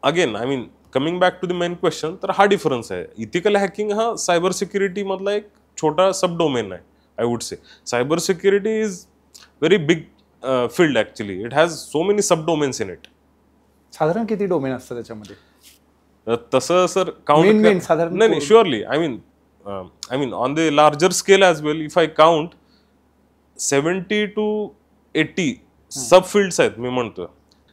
A: again I mean coming back to the main question, तर हा डिफरन्स आहे. इथिकल हॅकिंग हा सायबर सिक्युरिटी मधला एक छोटा सब डोमेन आहे. I would say cyber security is very big field actually. It has so many sub domains in it.
B: साधारण किती डोमेन असतात त्याच्यामध्ये?
A: तसं सर काउंट
B: साधारण
A: नाही, surely. I mean on the larger scale as well if I count 70 to 80 sub fields आहेत मी म्हणतो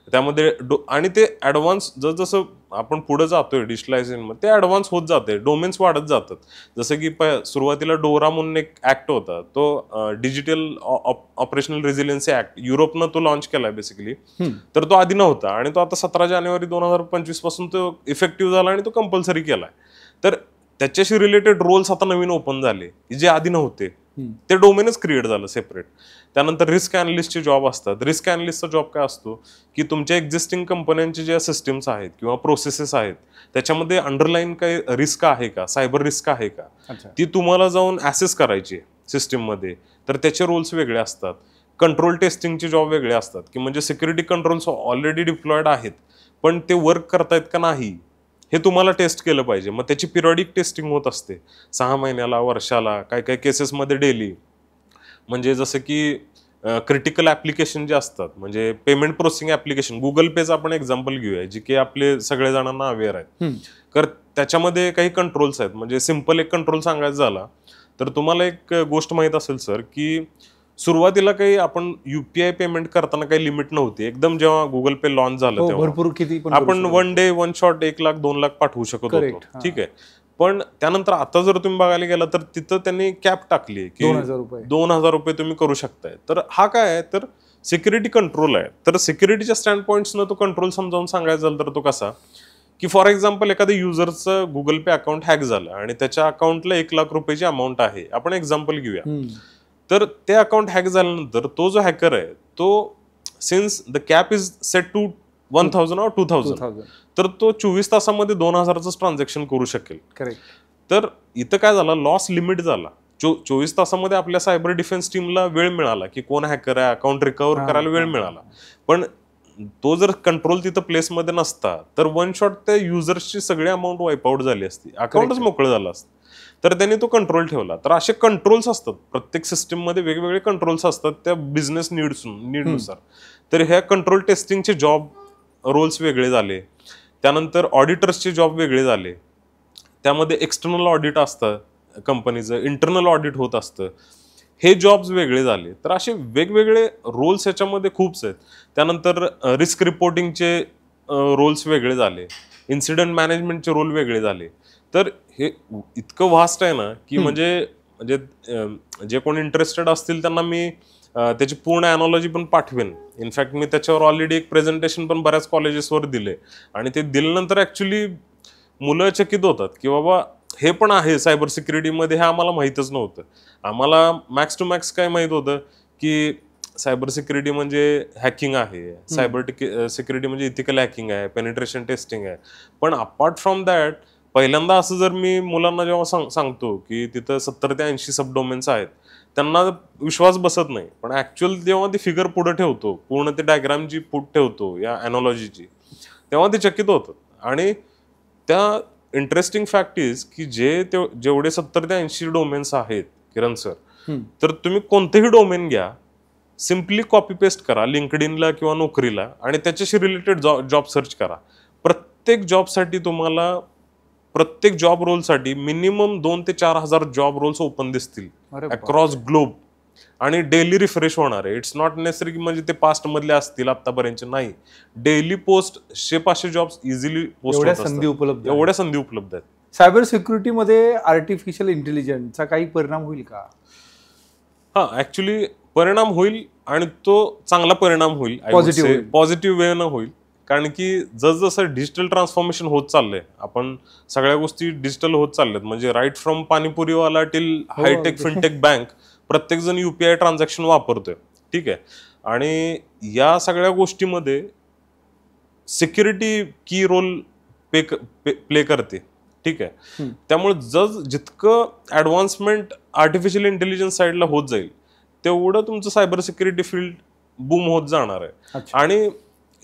A: त्यामध्ये. आणि ते ऍडव्हान्स जसं आपण पुढे जातोय डिजिटलायझेशन मध्ये ते ऍडव्हान्स होत जाते, डोमेन्स वाढत जातात. जसं की सुरुवातीला डोरा म्हणून एक ऍक्ट होता, तो डिजिटल ऑपरेशनल रेझिलियन्सी ऍक्ट, युरोपनं तो लॉन्च केलाय बेसिकली. तर तो आधी नव्हता आणि तो आता 17 जानेवारी 2025 पासून तो इफेक्टिव्ह झाला आणि तो कंपल्सरी केलाय. तर त्याच्याशी रिलेटेड रोल्स आता नवीन ओपन झाले जे आधी नव्हते. ते डोमेनच क्रिएट झालं सेपरेट. त्यानंतर रिस्क अॅनालिस्टचे जॉब असतात. रिस्क अॅनालिस्टचा जॉब काय असतो की तुमच्या एक्झिस्टिंग कंपन्यांचे ज्या सिस्टम्स आहेत किंवा प्रोसेसेस आहेत त्याच्यामध्ये अंडरलाईन काही रिस्क आहे का, सायबर रिस्क आहे का, ती तुम्हाला जाऊन ऍसेस करायची सिस्टीममध्ये. तर त्याचे रोल्स वेगळे असतात. कंट्रोल टेस्टिंगचे जॉब वेगळे असतात की म्हणजे सिक्युरिटी कंट्रोल्स ऑलरेडी डिप्लॉयड आहेत पण ते वर्क करतायत का नाही हे तुम्हाला टेस्ट केलं पाहिजे. मग त्याची पिरियडिक टेस्टिंग होत असते 6 महिन्याला, वर्षाला, काही काही केसेसमध्ये डेली. म्हणजे जसं की क्रिटिकल ऍप्लिकेशन जे असतात म्हणजे पेमेंट प्रोसेसिंग ऍप्लिकेशन, गुगल पेचं आपण एक्झाम्पल घेऊया जे की आपले सगळे जणांना अवेअर आहेत. तर त्याच्यामध्ये काही कंट्रोल्स आहेत. म्हणजे सिम्पल एक कंट्रोल सांगायचा झाला तर तुम्हाला एक गोष्ट माहित असेल सर की सुरुवातीला काही आपण युपीआय पेमेंट करताना काही लिमिट नव्हती. एकदम जेव्हा गुगल पे लॉन्च झालं तेव्हा
B: भरपूर किती
A: आपण 1 डे 1 शॉट 1 लाख 2 लाख पाठवू शकत होतो. ठीक आहे. पण त्यानंतर आता जर तुम्ही बघायला गेला तर तिथं त्यांनी कॅप टाकली की 2,000 रुपये तुम्ही करू शकताय. तर हा काय आहे तर सिक्युरिटी कंट्रोल आहे. तर सिक्युरिटीच्या स्टँड पॉईंट्सनं तो कंट्रोल समजावून सांगायचा झाला तर तो कसा की फॉर एक्झाम्पल एखाद्या युजरचं गुगल पे अकाउंट हॅक झालं आणि त्याच्या अकाउंटला 1 लाख रुपयाची अमाऊंट आहे. आपण एक्झाम्पल घेऊया. तर ते अकाउंट हॅक झाल्यानंतर तो जो हॅकर आहे तो since the cap is set to 1,000 or 2,000 तर तो 24 तासामध्ये 2,000च ट्रान्झॅक्शन करू शकेल. तर इथं काय झालं, लॉस लिमिट झाला. 24 तासामध्ये आपल्या सायबर डिफेन्स टीमला वेळ मिळाला की कोण हॅकर आहे, अकाउंट रिकव्हर करायला वेळ मिळाला. पण तो जर कंट्रोल तिथं प्लेसमध्ये नसता तर 1 शॉट त्या युजर्सची सगळी अमाऊंट वाईप आउट झाली असती, अकाउंटच मोकळं झालं असतं. तर त्यांनी तो कंट्रोल ठेवला. तर असे कंट्रोल्स असतात प्रत्येक सिस्टीममध्ये, वेगवेगळे कंट्रोल्स असतात त्या बिझनेस नीडनुसार. तर ह्या कंट्रोल टेस्टिंगचे जॉब रोल्स वेगळे झाले. त्यानंतर ऑडिटर्सचे जॉब वेगळे झाले. त्यामध्ये एक्सटर्नल ऑडिट असतं कंपनीचं, इंटरनल ऑडिट होत असतं, हे जॉब्स वेगळे झाले. तर असे वेगवेगळे रोल्स याच्यामध्ये खूपच आहेत. त्यानंतर रिस्क रिपोर्टिंगचे रोल्स वेगळे झाले, इन्सिडेंट मॅनेजमेंटचे रोल वेगळे झाले. तर हे इतकं व्हास्ट आहे ना की म्हणजे जे कोण इंटरेस्टेड असतील त्यांना मी त्याची पूर्ण अॅनॉलॉजी पण पाठवेन. इनफॅक्ट मी त्याच्यावर ऑलरेडी एक प्रेझेंटेशन पण बऱ्याच कॉलेजेसवर दिले आणि ते दिल्यानंतर ऍक्च्युली मुलं चकित होतात की बाबा हे पण आहे सायबर सिक्युरिटीमध्ये, हे आम्हाला माहीतच नव्हतं. आम्हाला मॅक्स टू मॅक्स काय माहीत होतं की सायबर सिक्युरिटी म्हणजे हॅकिंग आहे, सायबर सिक्युरिटी म्हणजे इथिकल हॅकिंग आहे, पेनिट्रेशन टेस्टिंग आहे. पण अपार्ट फ्रॉम दॅट पहिल्यांदा असं जर मी मुलांना जेव्हा सांगतो की तिथं 70 ते 80 सबडोमेन्स आहेत त्यांना विश्वास बसत नाही. पण ऍक्च्युअल जेव्हा ती फिगर पुढे ठेवतो, पूर्ण ते डायग्रामची पुढे ठेवतो या अॅनॉलॉजीची, तेव्हा ते चकित होतं. आणि त्या इंटरेस्टिंग फॅक्ट इज की जेवढे 70 ते 80 डोमेन्स आहेत किरण सर, तर तुम्ही कोणतेही डोमेन घ्या, सिम्पली कॉपी पेस्ट करा लिंक्डइनला किंवा नोकरीला आणि त्याच्याशी रिलेटेड जॉब सर्च करा. प्रत्येक जॉबसाठी तुम्हाला प्रत्येक जॉब रोलसाठी मिनिमम 2,000 ते 4,000 जॉब रोल्स ओपन दिसतील अक्रॉस ग्लोब आणि डेली रिफ्रेश होणार आहे. इट्स नॉट नेसेसरी की म्हणजे ते पास्ट मधले असतील आतापर्यंतचे, नाही. Daily post 100-500 jobs easily post होत असतात. एवढ्या संधी उपलब्ध आहेत.
B: सायबर सिक्युरिटीमध्ये आर्टिफिशियल इंटेलिजन्सचा काही परिणाम होईल का?
A: हा, ऍक्च्युली परिणाम होईल आणि तो चांगला परिणाम होईल, पॉझिटिव्ह वे न होईल. कारण की जसजसं डिजिटल ट्रान्सफॉर्मेशन होत चाललंय, आपण सगळ्या गोष्टी डिजिटल होत चालल्यात. म्हणजे राईट फ्रॉम पाणीपुरीवाला टिल हायटेक फिनटेक बँक, प्रत्येक जण युपीआय ट्रान्झॅक्शन वापरतोय. ठीक आहे. आणि या सगळ्या गोष्टीमध्ये सिक्युरिटी की रोल प्ले करते. ठीक आहे. त्यामुळे जितकं ऍडव्हान्समेंट आर्टिफिशियल इंटेलिजन्स साईडला होत जाईल तेवढं तुमचं सायबर सिक्युरिटी फील्ड बूम होत जाणार आहे. आणि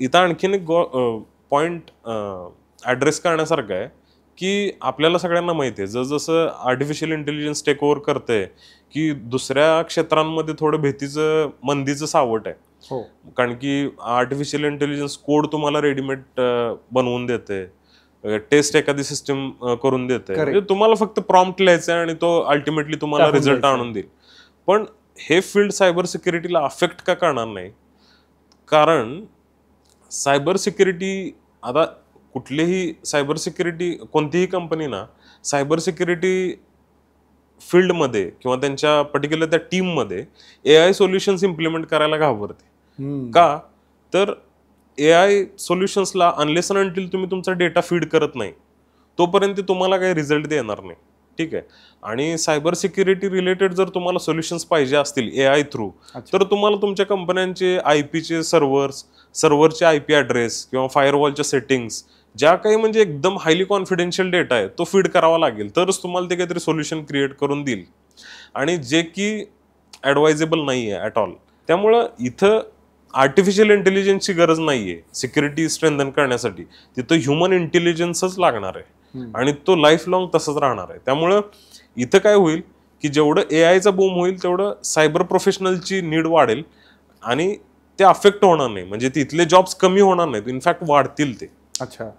A: इथं आणखीन एक पॉइंट ऍड्रेस करण्यासारखं आहे की आपल्याला सगळ्यांना माहिती आहे जसं आर्टिफिशियल इंटेलिजन्स टेक ओव्हर करते की दुसऱ्या क्षेत्रांमध्ये थोडं भीतीचं मंदीचं सावट आहे. कारण की आर्टिफिशियल इंटेलिजन्स कोड तुम्हाला रेडीमेड बनवून देते, टेस्ट एखादी सिस्टम करून देते. म्हणजे तुम्हाला फक्त प्रॉम्प्ट लिहायचं आणि तो अल्टिमेटली तुम्हाला रिझल्ट आणून देईल. पण हे फील्ड सायबर सिक्युरिटीला अफेक्ट का करणार नाही, कारण सायबर सिक्युरिटी आता कुठलीही सायबर सिक्युरिटी कोणतीही कंपनी ना सायबर सिक्युरिटी फील्डमध्ये किंवा त्यांच्या पर्टिक्युलर त्या टीममध्ये AI सोल्युशन्स इम्प्लिमेंट करायला घाबरते. का तर AI सोल्युशन्सला अनलेस अँड अंटिल तुम्ही तुमचा डेटा फीड करत नाही तोपर्यंत तुम्हाला काही रिझल्ट देणार नाही. ठीक आहे. आणि सायबर सिक्युरिटी रिलेटेड जर तुम्हाला सोल्युशन्स पाहिजे असतील AI थ्रू, तर तुम्हाला तुमच्या कंपन्यांचे IP चे सर्व्हरचे IP ॲड्रेस किंवा फायरवॉलच्या सेटिंग्स ज्या काही म्हणजे एकदम हायली कॉन्फिडेन्शियल डेटा आहे तो फीड करावा लागेल, तरच तुम्हाला ते काहीतरी सोल्युशन क्रिएट करून देईल, आणि जे की ॲडवायझेबल नाही आहे ॲट ऑल. त्यामुळं इथं आर्टिफिशियल इंटेलिजन्सची गरज नाही आहे सिक्युरिटी स्ट्रेंथन करण्यासाठी, तिथं ह्युमन इंटेलिजन्सच लागणार आहे आणि तो लाईफ लॉंग तसंच राहणार आहे. त्यामुळं इथं काय होईल की जेवढं AIचा बूम होईल तेवढं सायबर प्रोफेशनलची नीड वाढेल आणि ते अफेक्ट होणार नाही, म्हणजे तिथले जॉब्स कमी होणार नाहीत, इनफॅक्ट वाढतील ते.
B: अच्छा,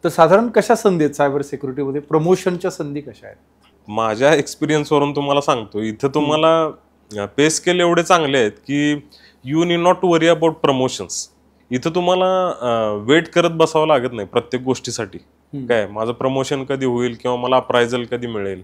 B: तर साधारण कशा संधी आहेत सायबर सिक्युरिटीमध्ये, प्रमोशनच्या संधी कशा आहेत?
A: माझ्या एक्सपिरियन्सवरून तुम्हाला सांगतो, इथं तुम्हाला पे स्केल एवढे चांगले आहेत की you need not to worry about promotions. इथं तुम्हाला वेट करत बसावं लागत नाही प्रत्येक गोष्टीसाठी, काय माझं प्रमोशन कधी होईल किंवा मला अप्रायझल कधी मिळेल.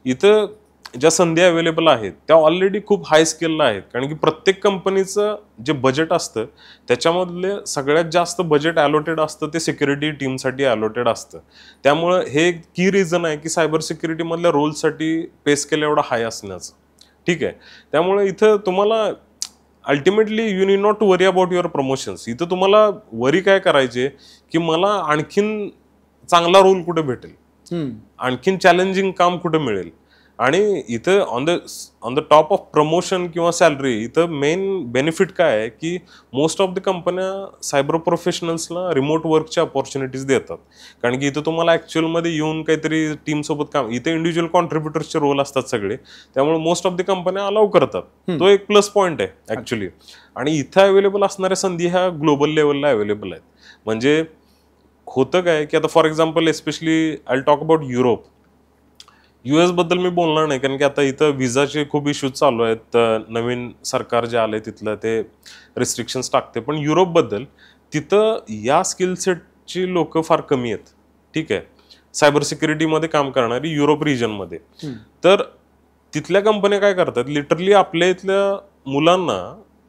A: इथं ज्या संधी अवेलेबल आहेत त्या ऑलरेडी खूप हाय स्केलला आहेत, कारण की प्रत्येक कंपनीचं जे बजेट असतं त्याच्यामधले सगळ्यात जास्त बजेट ॲलोटेड असतं ते सिक्युरिटी टीमसाठी ॲलोटेड असतं. त्यामुळं हे एक की रिझन आहे की सायबर सिक्युरिटीमधल्या रोलसाठी पे स्केल एवढा हाय असण्याचं. ठीक आहे. त्यामुळे इथं तुम्हाला ultimately you need not to worry about your promotions. इथं तुम्हाला वरी काय करायचे की मला आणखीन चांगला रोल कुठे भेटेल, आणखीन चॅलेंजिंग काम कुठे मिळेल. आणि इथं on the top of promotion किंवा सॅलरी इथं मेन बेनिफिट काय आहे की मोस्ट ऑफ द कंपन्या सायबर प्रोफेशनल्सला रिमोट वर्कच्या अपॉर्च्युनिटीज देतात, कारण की इथं तुम्हाला ॲक्च्युअलमध्ये येऊन काहीतरी टीमसोबत काम, इथे इंडिव्हिज्युअल कॉन्ट्रीब्युटर्सचे रोल असतात सगळे, त्यामुळे मोस्ट ऑफ द कंपन्या अलाउ करतात. तो एक प्लस पॉईंट आहे ॲक्च्युली. आणि इथं अवेलेबल असणाऱ्या संधी ह्या ग्लोबल लेवलला अवेलेबल आहेत. म्हणजे होतं काय की आता for example especially I talk about Europe. US बद्दल मी बोलणार नाही, कारण की आता इथं व्हिसाचे खूप इश्यूज चालू आहेत, नवीन सरकार जे आले तिथलं ते रिस्ट्रिक्शन्स टाकते. पण युरोपबद्दल तिथं या स्किल सेटची लोक फार कमी आहेत. ठीक आहे. सायबर सिक्युरिटीमध्ये काम करणारी युरोप रिजनमध्ये. तर तिथल्या कंपन्या काय करतात, लिटरली आपल्या इथल्या मुलांना,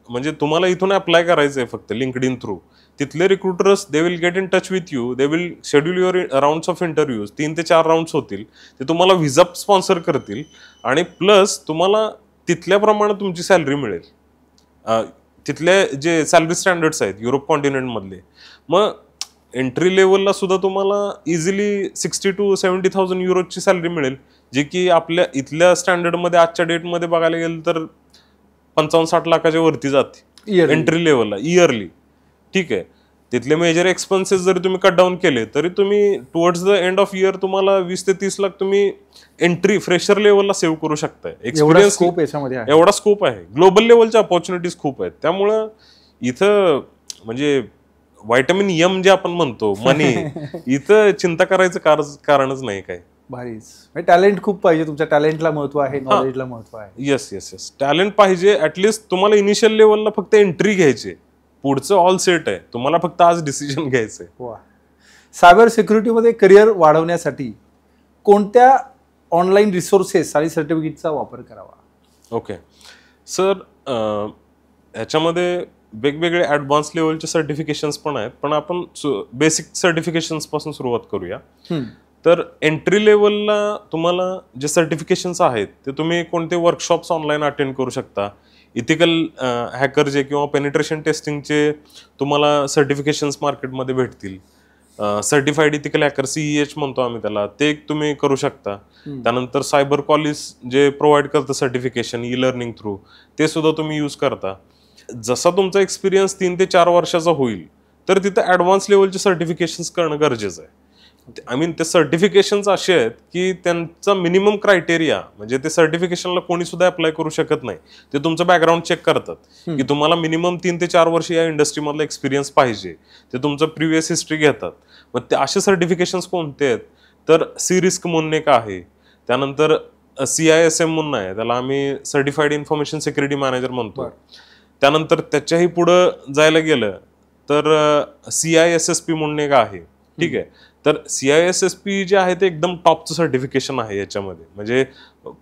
A: म्हणजे तुम्हाला इथून अप्लाय करायचं आहे फक्त लिंक्डइन थ्रू, तिथले recruiters they will get in touch with you, they will schedule your rounds of interviews, 3 ते 4 राऊंड्स होतील, ते तुम्हाला व्हिसा स्पॉन्सर करतील आणि प्लस तुम्हाला तिथल्याप्रमाणे तुमची सॅलरी मिळेल. तिथले जे सॅलरी स्टँडर्ड्स आहेत युरोप कॉन्टिनेंटमधले, मग एंट्री लेवलला सुद्धा तुम्हाला इझिली 60,000 to 70,000 युरोची सॅलरी मिळेल, जे की आपल्या इथल्या स्टँडर्डमध्ये आजच्या डेटमध्ये बघायला गेलं तर 55-60 लाखाच्या वरती जाते एंट्री लेवलला इयरली. ठीक आहे. तिथले मेजर एक्सपेन्सेस जरी तुम्ही कट डाऊन केले तरी तुम्ही towards the end of year तुम्हाला 20 ते 30 लाख तुम्ही एंट्री फ्रेशर लेवलला सेव्ह करू शकताय. एक्सपिरियन्स एवढा स्कोप आहे. ग्लोबल लेवलच्या अपॉर्च्युनिटीज खूप आहेत. त्यामुळं इथं म्हणजे व्हायटमिन एम जे आपण म्हणतो मनी, इथं चिंता करायचं कारणच नाही काय.
B: भारीच. टॅलेंट खूप पाहिजे, तुमच्या टॅलेंटला महत्व आहे, नॉलेजला महत्व आहे.
A: येस टॅलेंट पाहिजे. ऍटलिस्ट तुम्हाला इनिशियल लेवलला फक्त एंट्री घ्यायची, पुढचं ऑल सेट आहे, तुम्हाला फक्त आज डिसिजन घ्यायचंय.
B: वा. सायबर सिक्युरिटीमध्ये करिअर वाढवण्यासाठी कोणत्या ऑनलाईन रिसोर्सेस आणि सर्टिफिकेटचा वापर करावा?
A: ओके सर, ह्याच्यामध्ये वेगवेगळे ॲडव्हान्स लेवलचे सर्टिफिकेशन्स पण आहेत, पण आपण बेसिक सर्टिफिकेशन्स पासून सुरुवात करूया. तर एंट्री लेवलला तुम्हाला जे सर्टिफिकेशन्स आहेत ते तुम्ही कोणते वर्कशॉप्स ऑनलाईन अटेंड करू शकता. इथिकल हॅकरचे किंवा पेनिट्रेशन टेस्टिंगचे तुम्हाला सर्टिफिकेशन्स मार्केटमध्ये भेटतील. सर्टिफाईड इथिकल हॅकर CEH म्हणतो आम्ही त्याला, ते तुम्ही करू शकता. त्यानंतर सायबर कॉलेज जे प्रोव्हाइड करतं सर्टिफिकेशन ई लर्निंग थ्रू, ते सुद्धा तुम्ही यूज करता. जसा तुमचा एक्सपिरियन्स 3 ते 4 वर्षाचा होईल तर तिथं ॲडव्हान्स लेवलचे सर्टिफिकेशन्स करणं गरजेचं आहे. आय मीन ते सर्टिफिकेशन्स असे आहेत की त्यांचा मिनिमम क्रायटेरिया, म्हणजे ते सर्टिफिकेशनला कोणी सुद्धा अप्लाय करू शकत नाही. ते तुमचं बॅकग्राऊंड चेक करतात की तुम्हाला मिनिमम 3 ते 4 वर्ष या इंडस्ट्रीमधला एक्सपिरियन्स पाहिजे. ते तुमचं प्रिव्हियस हिस्ट्री घेतात. मग ते असे सर्टिफिकेशन्स कोणते आहेत तर सी रिस्क म्हणून एक आहे. त्यानंतर CISM म्हणून आहे, त्याला आम्ही सर्टिफाईड इन्फॉर्मेशन सिक्युरिटी मॅनेजर म्हणतो. त्यानंतर त्याच्याही पुढं जायला गेलं तर CISSP म्हणून एक आहे. ठीक आहे. तर CISSP जे आहे ते एकदम टॉपचं सर्टिफिकेशन आहे याच्यामध्ये. म्हणजे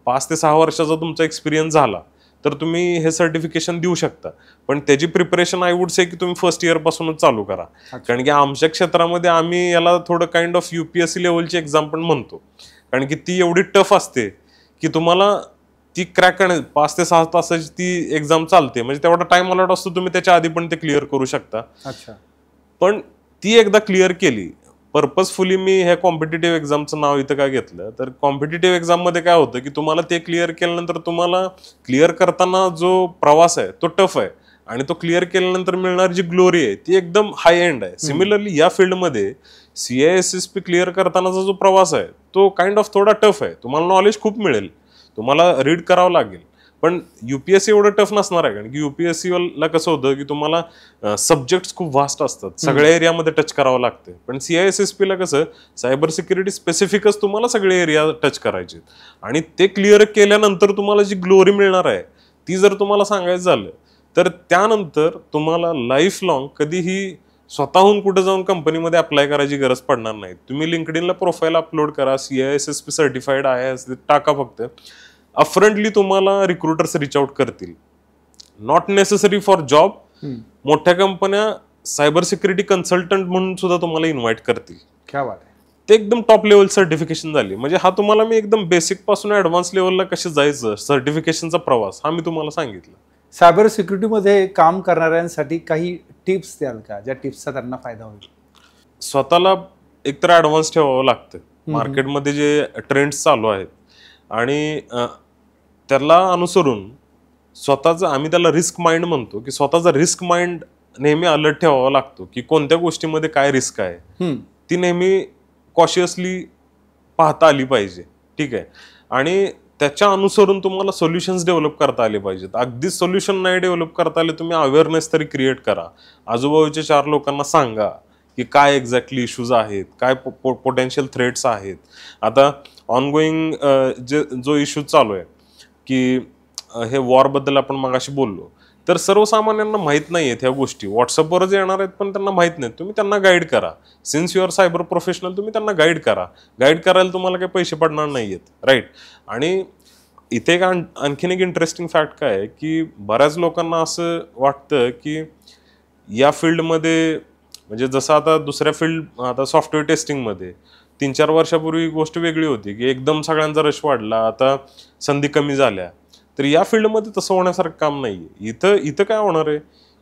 A: 5 ते 6 वर्षाचा तुमचा एक्सपिरियन्स झाला तर तुम्ही हे सर्टिफिकेशन देऊ शकता. पण त्याची प्रिपरेशन आय वुड से की तुम्ही फर्स्ट इयर पासूनच चालू करा. कारण की आमच्या क्षेत्रामध्ये आम्ही याला थोडं काइंड ऑफ UPSC लेवलची एक्झाम पण म्हणतो. कारण की ती एवढी टफ असते की तुम्हाला ती क्रॅक करणे 5 ते 6 तासाची ती एक्झाम चालते. म्हणजे तेवढा टाइम अलॉट असतो, तुम्ही त्याच्या आधी पण ते क्लिअर करू शकता. पण ती एकदा क्लिअर केली, पर्पजफुली मी ह्या कॉम्पिटेटिव्ह एक्झामचं नाव इथं का घेतलं तर कॉम्पिटेटिव्ह एक्झाम मध्ये काय होतं की तुम्हाला ते क्लिअर केल्यानंतर तुम्हाला क्लिअर करताना जो प्रवास आहे तो टफ आहे आणि तो क्लिअर केल्यानंतर मिळणारी जी ग्लोरी आहे ती एकदम हाय एंड आहे. सिमिलरली या फील्डमध्ये CISSP क्लिअर करतानाचा जो प्रवास आहे तो काइंड ऑफ थोडा टफ आहे. तुम्हाला नॉलेज खूप मिळेल, तुम्हाला रीड करावं लागेल, पण UPSC एवढं टफ नसणार आहे. कारण की UPSC ला कसं होतं की तुम्हाला सब्जेक्ट्स खूप व्हास्ट असतात, सगळ्या एरियामध्ये टच करावं लागते. पण CISSP ला कसं सायबर सिक्युरिटी स्पेसिफिकच तुम्हाला सगळे एरिया टच करायचे आणि ते क्लिअर केल्यानंतर तुम्हाला जी ग्लोरी मिळणार आहे ती जर तुम्हाला सांगायचं झालं तर त्यानंतर तुम्हाला लाईफ लॉंग कधीही स्वतःहून कुठे जाऊन कंपनीमध्ये अप्लाय करायची गरज पडणार नाही. तुम्ही लिंक्डइनला प्रोफाईल अपलोड करा, CISSP सर्टिफाईड आहे टाका फक्त, अपफ्रंटली तुम्हाला रिक्रुटर्स रिच आउट करतील. नॉट नेसेसरी फॉर जॉब, मोठ्या कंपन्या सायबर सिक्युरिटी कन्सल्टंट म्हणून सुद्धा तुम्हाला इन्व्हाइट करतील.
B: क्या बात आहे.
A: ते एकदम टॉप लेवल सर्टिफिकेशन झाली. म्हणजे हा तुम्हाला मी एकदम बेसिक पासून ऍडव्हान्स लेवलला कसे जायचं सर्टिफिकेशनचा प्रवास हा मी तुम्हाला सांगितलं.
B: सायबर सिक्युरिटीमध्ये काम करणाऱ्यांसाठी काही टिप्स द्याल का, ज्या टिप्सचा त्यांना फायदा होईल?
A: स्वतःला एकतर ऍडव्हान्स ठेवावं लागतं. मार्केटमध्ये जे ट्रेंड्स चालू आहेत आणि त्याला अनुसरून स्वतःचा, आम्ही त्याला रिस्क माइंड म्हणतो, की स्वतःचा रिस्क माइंड नेहमी अलर्ट ठेवावा लागतो की कोणत्या गोष्टीमध्ये काय रिस्क आहे ती नेहमी कॉशियसली पाहता आली पाहिजे. ठीक आहे. आणि त्याच्या अनुसरून तुम्हाला सोल्युशन्स डेव्हलप करता आले पाहिजेत. अगदीच सोल्युशन नाही डेव्हलप करता आले, तुम्ही अवेअरनेस तरी क्रिएट करा. आजूबाजूच्या 4 लोकांना सांगा की काय एक्झॅक्टली इश्यूज आहेत, काय पोटेन्शियल थ्रेट्स आहेत. आता ऑनगोईंग जो इश्यू चालू आहे की हे वॉरबद्दल आपण मगाशी बोललो, तर सर्वसामान्यांना माहीत नाही आहेत ह्या गोष्टी. व्हॉट्सअपवरच येणार आहेत पण त्यांना माहीत नाहीत. तुम्ही त्यांना गाईड करा. Since you are cyber professional, तुम्ही त्यांना गाईड करा. गाईड करायला तुम्हाला काही पैसे पडणार नाही आहेत, राईट. आणि इथे एक आणखीन एक इंटरेस्टिंग फॅक्ट काय आहे की बऱ्याच लोकांना असं वाटतं की या फील्डमध्ये, म्हणजे जसं आता दुसऱ्या फील्ड, आता सॉफ्टवेअर टेस्टिंगमध्ये 3-4 वर्षापूर्वी गोष्ट वेगळी होती की एकदम सगळ्यांचा रश वाढला, आता संधी कमी झाल्या. तर या फील्डमध्ये तसं होण्यासारखं काम नाही. इथं काय होणार आहे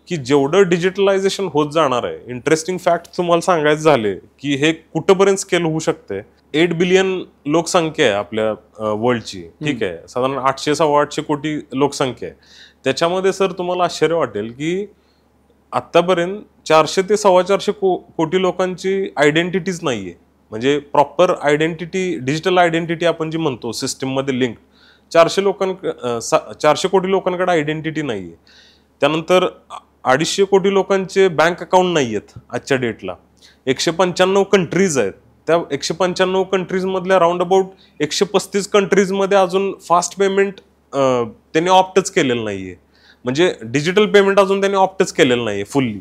A: की जेवढं डिजिटलायझेशन होत जाणार आहे, इंटरेस्टिंग फॅक्ट तुम्हाला सांगायचं झाले की हे कुठंपर्यंत स्केल होऊ शकते. 8 बिलियन लोकसंख्या आहे आपल्या वर्ल्डची. ठीक आहे. साधारण 800-850 कोटी लोकसंख्या आहे. त्याच्यामध्ये सर तुम्हाला आश्चर्य वाटेल की आतापर्यंत 400 ते 450 कोटी लोकांची आयडेंटिटीज नाहीये. म्हणजे प्रॉपर आयडेंटिटी, डिजिटल आयडेंटिटी आपण जी म्हणतो सिस्टीममध्ये लिंक, 400 कोटी लोकांकडे आयडेंटिटी नाहीये. त्यानंतर 250 कोटी लोकांचे बँक अकाउंट नाही आहेत आजच्या डेटला. 195 कंट्रीज आहेत. त्या 195 कंट्रीज मधल्या राऊंड अबाउट 135 कंट्रीजमध्ये अजून फास्ट पेमेंट त्यांनी ऑप्टच केलेलं नाहीये. म्हणजे डिजिटल पेमेंट अजून त्यांनी ऑप्टच केलेलं नाहीये फुल्ली.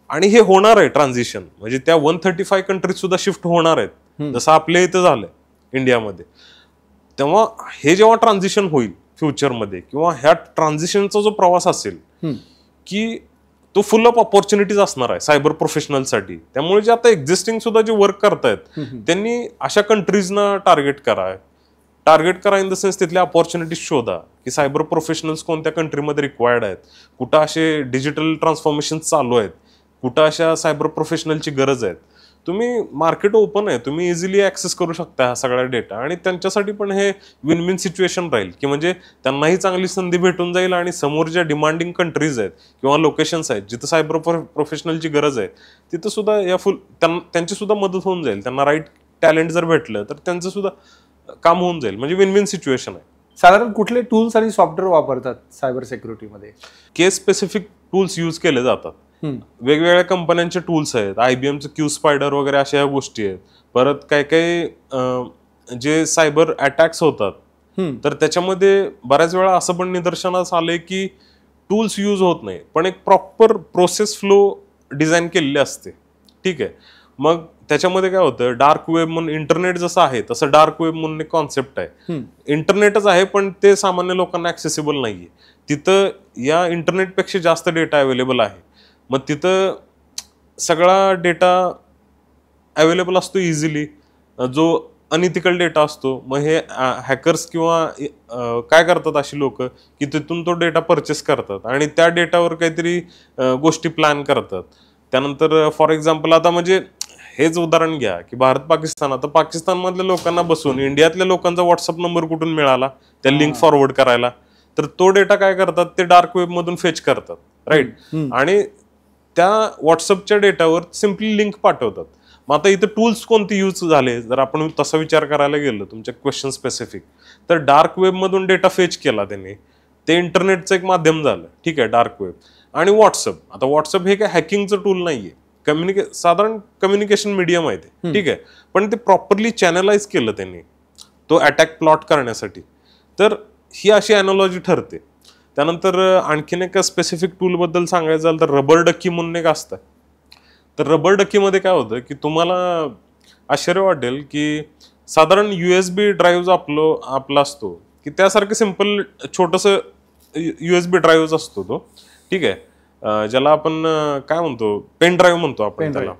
A: आणि हे होणार आहे ट्रान्झिशन. म्हणजे त्या 135 कंट्रीज सुद्धा शिफ्ट होणार आहेत, जसं आपल्या इथं झालंय इंडियामध्ये. तेव्हा हे जेव्हा ट्रान्झिशन होईल फ्युचरमध्ये, किंवा ह्या ट्रान्झिशनचा जो प्रवास असेल की तो फुल ऑफ ऑपॉर्च्युनिटीज असणार आहे सायबर प्रोफेशनलसाठी. त्यामुळे जे आता एक्झिस्टिंग सुद्धा जे वर्क करतायत त्यांनी अशा कंट्रीजना टार्गेट करा इन द सेन्स तिथल्या ऑपॉर्च्युनिटीज शोधा की सायबर प्रोफेशनल्स कोणत्या कंट्रीमध्ये रिक्वायर्ड आहेत, कुठं असे डिजिटल ट्रान्सफॉर्मेशन चालू आहेत, कुठं अशा सायबर प्रोफेशनलची गरज आहे. तुम्ही मार्केट ओपन आहे, तुम्ही इझिली ऍक्सेस करू शकता हा सगळा डेटा. आणि त्यांच्यासाठी पण हे विन विन सिच्युएशन राहील की म्हणजे त्यांनाही चांगली संधी भेटून जाईल आणि समोर ज्या डिमांडिंग कंट्रीज आहेत किंवा लोकेशन्स आहेत जिथं सायबर प्रोफेशनलची गरज आहे तिथं सुद्धा त्यांची सुद्धा मदत होऊन जाईल. त्यांना राईट टॅलेंट जर भेटलं तर त्यांचं सुद्धा काम होऊन जाईल. म्हणजे विन विन सिच्युएशन आहे.
B: साधारण कुठले टूल्स आणि सॉफ्टवेअर वापरतात सायबर सिक्युरिटीमध्ये? केस
A: स्पेसिफिक टूल्स यूज केले जातात. वेगवेगळ्या कंपन्यांचे टूल्स आहेत. IBMचं क्यू स्पायडर वगैरे अशा ह्या गोष्टी आहेत. परत काही जे सायबर अटॅक्स होतात तर त्याच्यामध्ये बऱ्याच वेळा असं पण निदर्शनास आलंय की टूल्स यूज होत नाही, पण एक प्रॉपर प्रोसेस फ्लो डिझाईन केलेली असते. ठीक आहे, मग त्याच्यामध्ये काय होतं, डार्क वेब म्हणून इंटरनेट जसं आहे तसं डार्क वेब म्हणून एक कॉन्सेप्ट आहे. इंटरनेटच आहे पण ते सामान्य लोकांना ऍक्सेसिबल नाहीये. तिथं या इंटरनेटपेक्षा जास्त डेटा अवेलेबल आहे. मग तिथं सगळा डेटा अवेलेबल असतो इझिली, जो अनइथिकल डेटा असतो. मग हे हॅकर्स किंवा काय करतात अशी लोक की तिथून तो डेटा परचेस करतात आणि त्या डेटावर काहीतरी गोष्टी प्लॅन करतात. त्यानंतर फॉर एक्झाम्पल आता म्हणजे हेच उदाहरण घ्या की भारत पाकिस्तान, आता पाकिस्तानमधल्या लोकांना बसून इंडियातल्या लोकांचा व्हॉट्सअप नंबर कुठून मिळाला त्या लिंक फॉरवर्ड करायला, तर तो डेटा काय करतात ते डार्क वेब मधून फेच करतात, राईट. आणि त्या व्हॉट्सअपच्या डेटावर सिम्पली लिंक पाठवतात. मग आता इथं टूल्स कोणते यूज झाले जर आपण तसा विचार करायला गेलो तुमच्या क्वेश्चन स्पेसिफिक, तर डार्क वेब मधून डेटा फेच केला त्यांनी, ते इंटरनेटचं एक माध्यम झालं. ठीक आहे, डार्क वेब. आणि व्हॉट्सअप, आता व्हॉट्सअप हे काय हॅकिंगचं टूल नाहीये, साधारण कम्युनिकेशन मीडियम आहे ते. ठीक आहे, पण ते प्रॉपरली चॅनलाइज केलं त्यांनी तो अटॅक प्लॉट करण्यासाठी. तर ही अशी अॅनॉलॉजी ठरते. त्यानंतर आणखीन एका स्पेसिफिक टूल बद्दल सांगायचं झालं तर रबर डकी म्हणून एक असतं. तर रबर डकीमध्ये काय होतं की तुम्हाला आश्चर्य वाटेल की साधारण USB ड्राईव्ह आपला असतो की त्यासारखं सिम्पल छोटंसं USB ड्राईव्ह असतो तो. ठीक आहे, ज्याला आपण काय म्हणतो, पेन ड्राईव्ह म्हणतो आपण त्याला,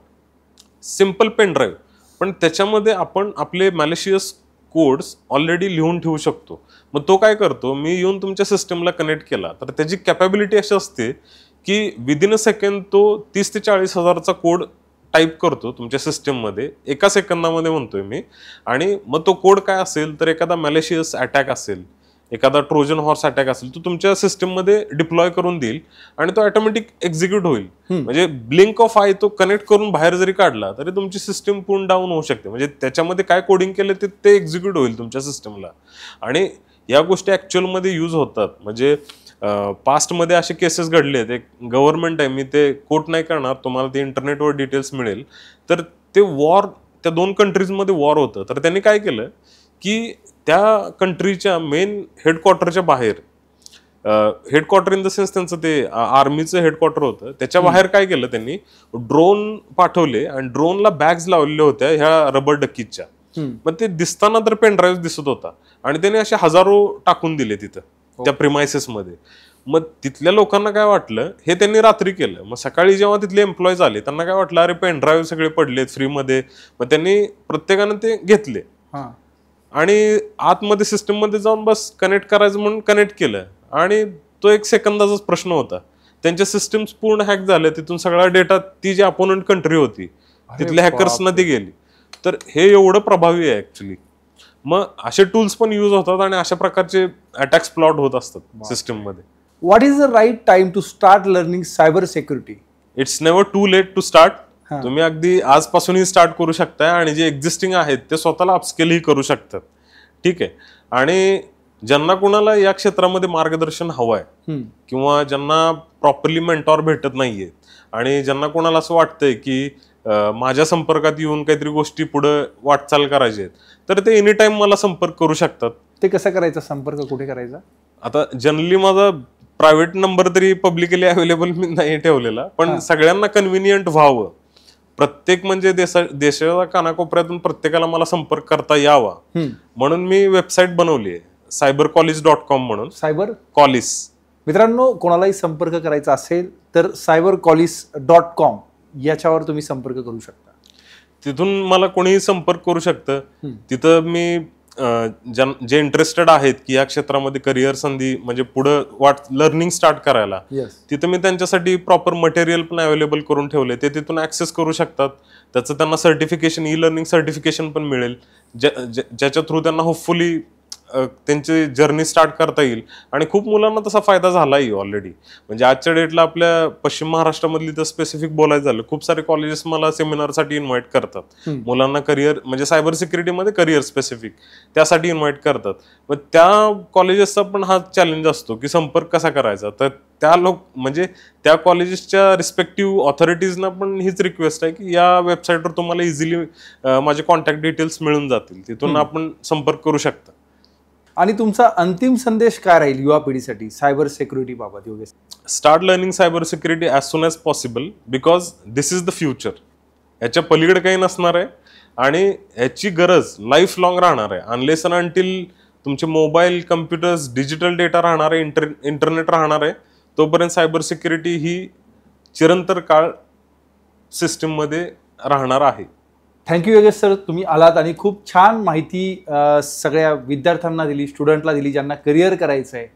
A: सिम्पल पेन ड्राईव्ह. पण त्याच्यामध्ये आपण आपले मॅलिशियस कोड्स ऑलरेडी लिहून ठेवू शकतो. मग तो काय करतो, मी येऊन तुमच्या सिस्टमला कनेक्ट केला तर त्याची कॅपॅबिलिटी अशी असते की विदिन अ सेकंड तो 30,000 ते 40,000चा कोड टाईप करतो तुमच्या सिस्टममध्ये, एका सेकंदामध्ये म्हणतोय मी. आणि मग तो कोड काय असेल तर एखादा मॅलिशियस अटॅक असेल, एखादा ट्रोजन हॉर्स अटॅक असेल, तो तुमच्या सिस्टममध्ये डिप्लॉय करून देईल आणि तो ऑटोमॅटिक एक्झिक्यूट होईल. म्हणजे ब्लिंक ऑफ आय तो कनेक्ट करून बाहेर जरी काढला तरी तुमची सिस्टम पूर्ण डाऊन होऊ शकते. म्हणजे त्याच्यामध्ये काय कोडिंग केलं ते एक्झिक्यूट होईल तुमच्या सिस्टमला. आणि या गोष्टी ऍक्च्युअलमध्ये यूज होतात. म्हणजे पास्टमध्ये असे केसेस घडले आहेत. एक गव्हर्नमेंट आहे, मी ते कोट नाही करणार, तुम्हाला ते इंटरनेटवर डिटेल्स मिळेल. तर ते वॉर, त्या 2 कंट्रीजमध्ये वॉर होतं. तर त्यांनी काय केलं की त्या कंट्रीच्या मेन हेडक्वार्टरच्या बाहेर, हेडक्वार्टर इन द सेन्स त्यांचं ते आर्मीचं हेडक्वार्टर होतं, त्याच्या बाहेर काय केलं त्यांनी, ड्रोन पाठवले आणि ड्रोनला बॅग्स लावलेल्या होत्या ह्या रबर डकीच्या. मग ते दिसताना तर पेन ड्राईव्ह दिसत होता आणि त्याने असे हजारो टाकून दिले तिथं त्या प्रिमायसेस मध्ये. मग तिथल्या लोकांना काय वाटलं, हे त्यांनी रात्री केलं. मग सकाळी जेव्हा तिथले एम्प्लॉईज आले त्यांना काय वाटलं, अरे पेन ड्राईव्ह सगळे पडलेत फ्रीमध्ये. मग त्यांनी प्रत्येकानं ते घेतले आणि आतमध्ये सिस्टम मध्ये जाऊन बस कनेक्ट करायचं म्हणून कनेक्ट केलं. आणि तो 1 सेकंदाचाच प्रश्न होता, त्यांच्या सिस्टम्स पूर्ण हॅक झाले. तिथून सगळा डेटा, ती जी अपोनंट कंट्री होती तिथल्या हॅकर्सना ती गेली. तर हे एवढं प्रभावी आहे ऍक्च्युली. मग असे टूल्स पण यूज होतात आणि अशा प्रकारचे अटॅक्स प्लॉट होत असतात सिस्टम मध्ये.
B: What is the right time to start learning cyber security?
A: It's never too late to start. तुम्ही अगदी आजपासूनही स्टार्ट करू शकताय आणि जे एक्झिस्टिंग आहेत ते स्वतःला अपस्केलही करू शकतात. ठीक आहे, आणि ज्यांना कोणाला या क्षेत्रामध्ये मार्गदर्शन हवं आहे किंवा ज्यांना प्रॉपरली मेंटॉर भेटत नाहीये आणि ज्यांना कोणाला असं वाटतंय की माझ्या संपर्कात येऊन काहीतरी गोष्टी पुढे वाटचाल करायची आहेत, तर ते एनी टाइम मला संपर्क करू शकतात.
B: ते कसं करायचा, संपर्क कुठे करायचा?
A: आता जनरली माझा प्रायव्हेट नंबर तरी पब्लिकली अवेलेबल मी नाही ठेवलेला, पण सगळ्यांना कन्व्हिनियंट व्हावं, प्रत्येक म्हणजे देशाच्या कानाकोपऱ्यातून प्रत्येकाला मला संपर्क करता यावा म्हणून मी वेबसाईट बनवली आहे, cybercollis.com म्हणून.
B: Cyber
A: Collins.
B: मित्रांनो, कोणालाही संपर्क करायचा असेल तर cybercollis.com याच्यावर तुम्ही संपर्क करू शकता.
A: तिथून मला कोणीही संपर्क करू शकतं. तिथं मी जे इंटरेस्टेड आहेत की या क्षेत्रामध्ये करिअर संधी म्हणजे पुढे लर्निंग स्टार्ट करायला, तिथं मी त्यांच्यासाठी प्रॉपर मटेरियल पण अवेलेबल करून ठेवले. ते तिथून ऍक्सेस करू शकतात. त्याचं त्यांना सर्टिफिकेशन, ई लर्निंग सर्टिफिकेशन पण मिळेल, ज्याच्या थ्रू त्यांना होपफुली त्यांची जर्नी स्टार्ट करता येईल. आणि खूप मुलांना तसा फायदा झालाही ऑलरेडी. म्हणजे आजच्या डेटला आपल्या पश्चिम महाराष्ट्रामधली तर स्पेसिफिक बोलायचं झालं, खूप सारे कॉलेजेस मला सेमिनारसाठी इन्व्हाइट करतात. मुलांना करिअर म्हणजे सायबर सिक्युरिटीमध्ये करिअर स्पेसिफिक त्यासाठी इन्व्हाइट करतात. मग त्या कॉलेजेसचा पण हा चॅलेंज असतो की संपर्क कसा करायचा. तर त्या कॉलेजेसच्या रिस्पेक्टिव्ह ऑथॉरिटीजना पण हीच रिक्वेस्ट आहे की या वेबसाईटवर तुम्हाला इझिली माझे कॉन्टॅक्ट डिटेल्स मिळून जातील, तिथून आपण संपर्क करू शकता.
B: आणि तुमचा अंतिम संदेश काय राहील युवा पिढीसाठी सायबर सिक्युरिटी बाबत Yogesh?
A: Start learning cyber security as soon as possible because this is the future. याच्या पलीकडे काही नसणार आहे आणि ह्याची गरज लाईफ लॉंग राहणार आहे. अनलेस अँड अंटिल तुमचे मोबाईल, कम्प्युटर्स, डिजिटल डेटा राहणार आहे, इंटरनेट राहणार आहे, तोपर्यंत सायबर सिक्युरिटी ही चिरंतर काळ सिस्टीममध्ये राहणार आहे.
B: थँक्यू योगेश सर, तुम्ही आलात आणि खूप छान माहिती सगळ्या विद्यार्थ्यांना दिली, स्टुडंटला दिली, ज्यांना करिअर करायचं आहे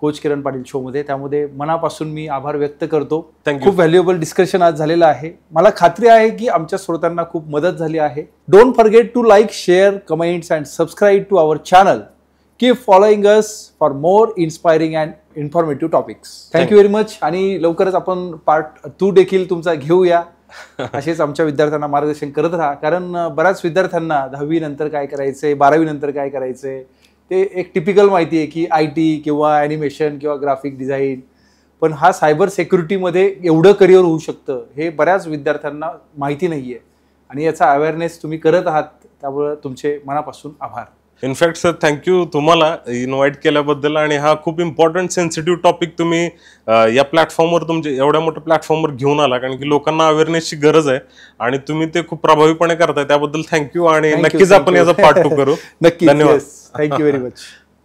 B: कोच किरण पाटील शोमध्ये. त्यामध्ये मनापासून मी आभार व्यक्त करतो. खूप व्हॅल्युएबल डिस्कशन आज झालेलं आहे. मला खात्री आहे की आमच्या श्रोत्यांना खूप मदत झाली आहे. Don't forget to like, share, comments and subscribe to our channel. Keep following us for more inspiring and informative topics. Thank you very much. आणि लवकरच आपण पार्ट 2 देखील तुमचा घेऊया. असेच आमच्या विद्यार्थ्यांना मार्गदर्शन करत राहा, कारण बऱ्याच विद्यार्थ्यांना 10वी नंतर काय करायचंय, 12वी नंतर काय करायचंय ते एक टिपिकल माहिती आहे की IT किंवा ॲनिमेशन किंवा ग्राफिक डिझाईन, पण हा सायबर सिक्युरिटीमध्ये एवढं करिअर होऊ शकतं हे बऱ्याच विद्यार्थ्यांना माहिती नाही आहे. आणि याचा अवेअरनेस तुम्ही करत आहात, त्यामुळे तुमचे मनापासून आभार.
A: इनफॅक्ट सर, थँक्यू तुम्हाला इन्व्हाइट केल्याबद्दल. आणि हा खूप इम्पॉर्टंट सेन्सिटिव्ह टॉपिक तुम्ही या प्लॅटफॉर्मवर, तुमचे एवढ्या मोठ्या प्लॅटफॉर्मवर घेऊन आला, कारण की लोकांना अवेअरनेसची गरज आहे आणि तुम्ही ते खूप प्रभावीपणे करताय. त्याबद्दल थँक्यू. आणि नक्कीच आपण याचा पार्ट 2 करू.
B: नक्की. धन्यवाद. Thank you very much.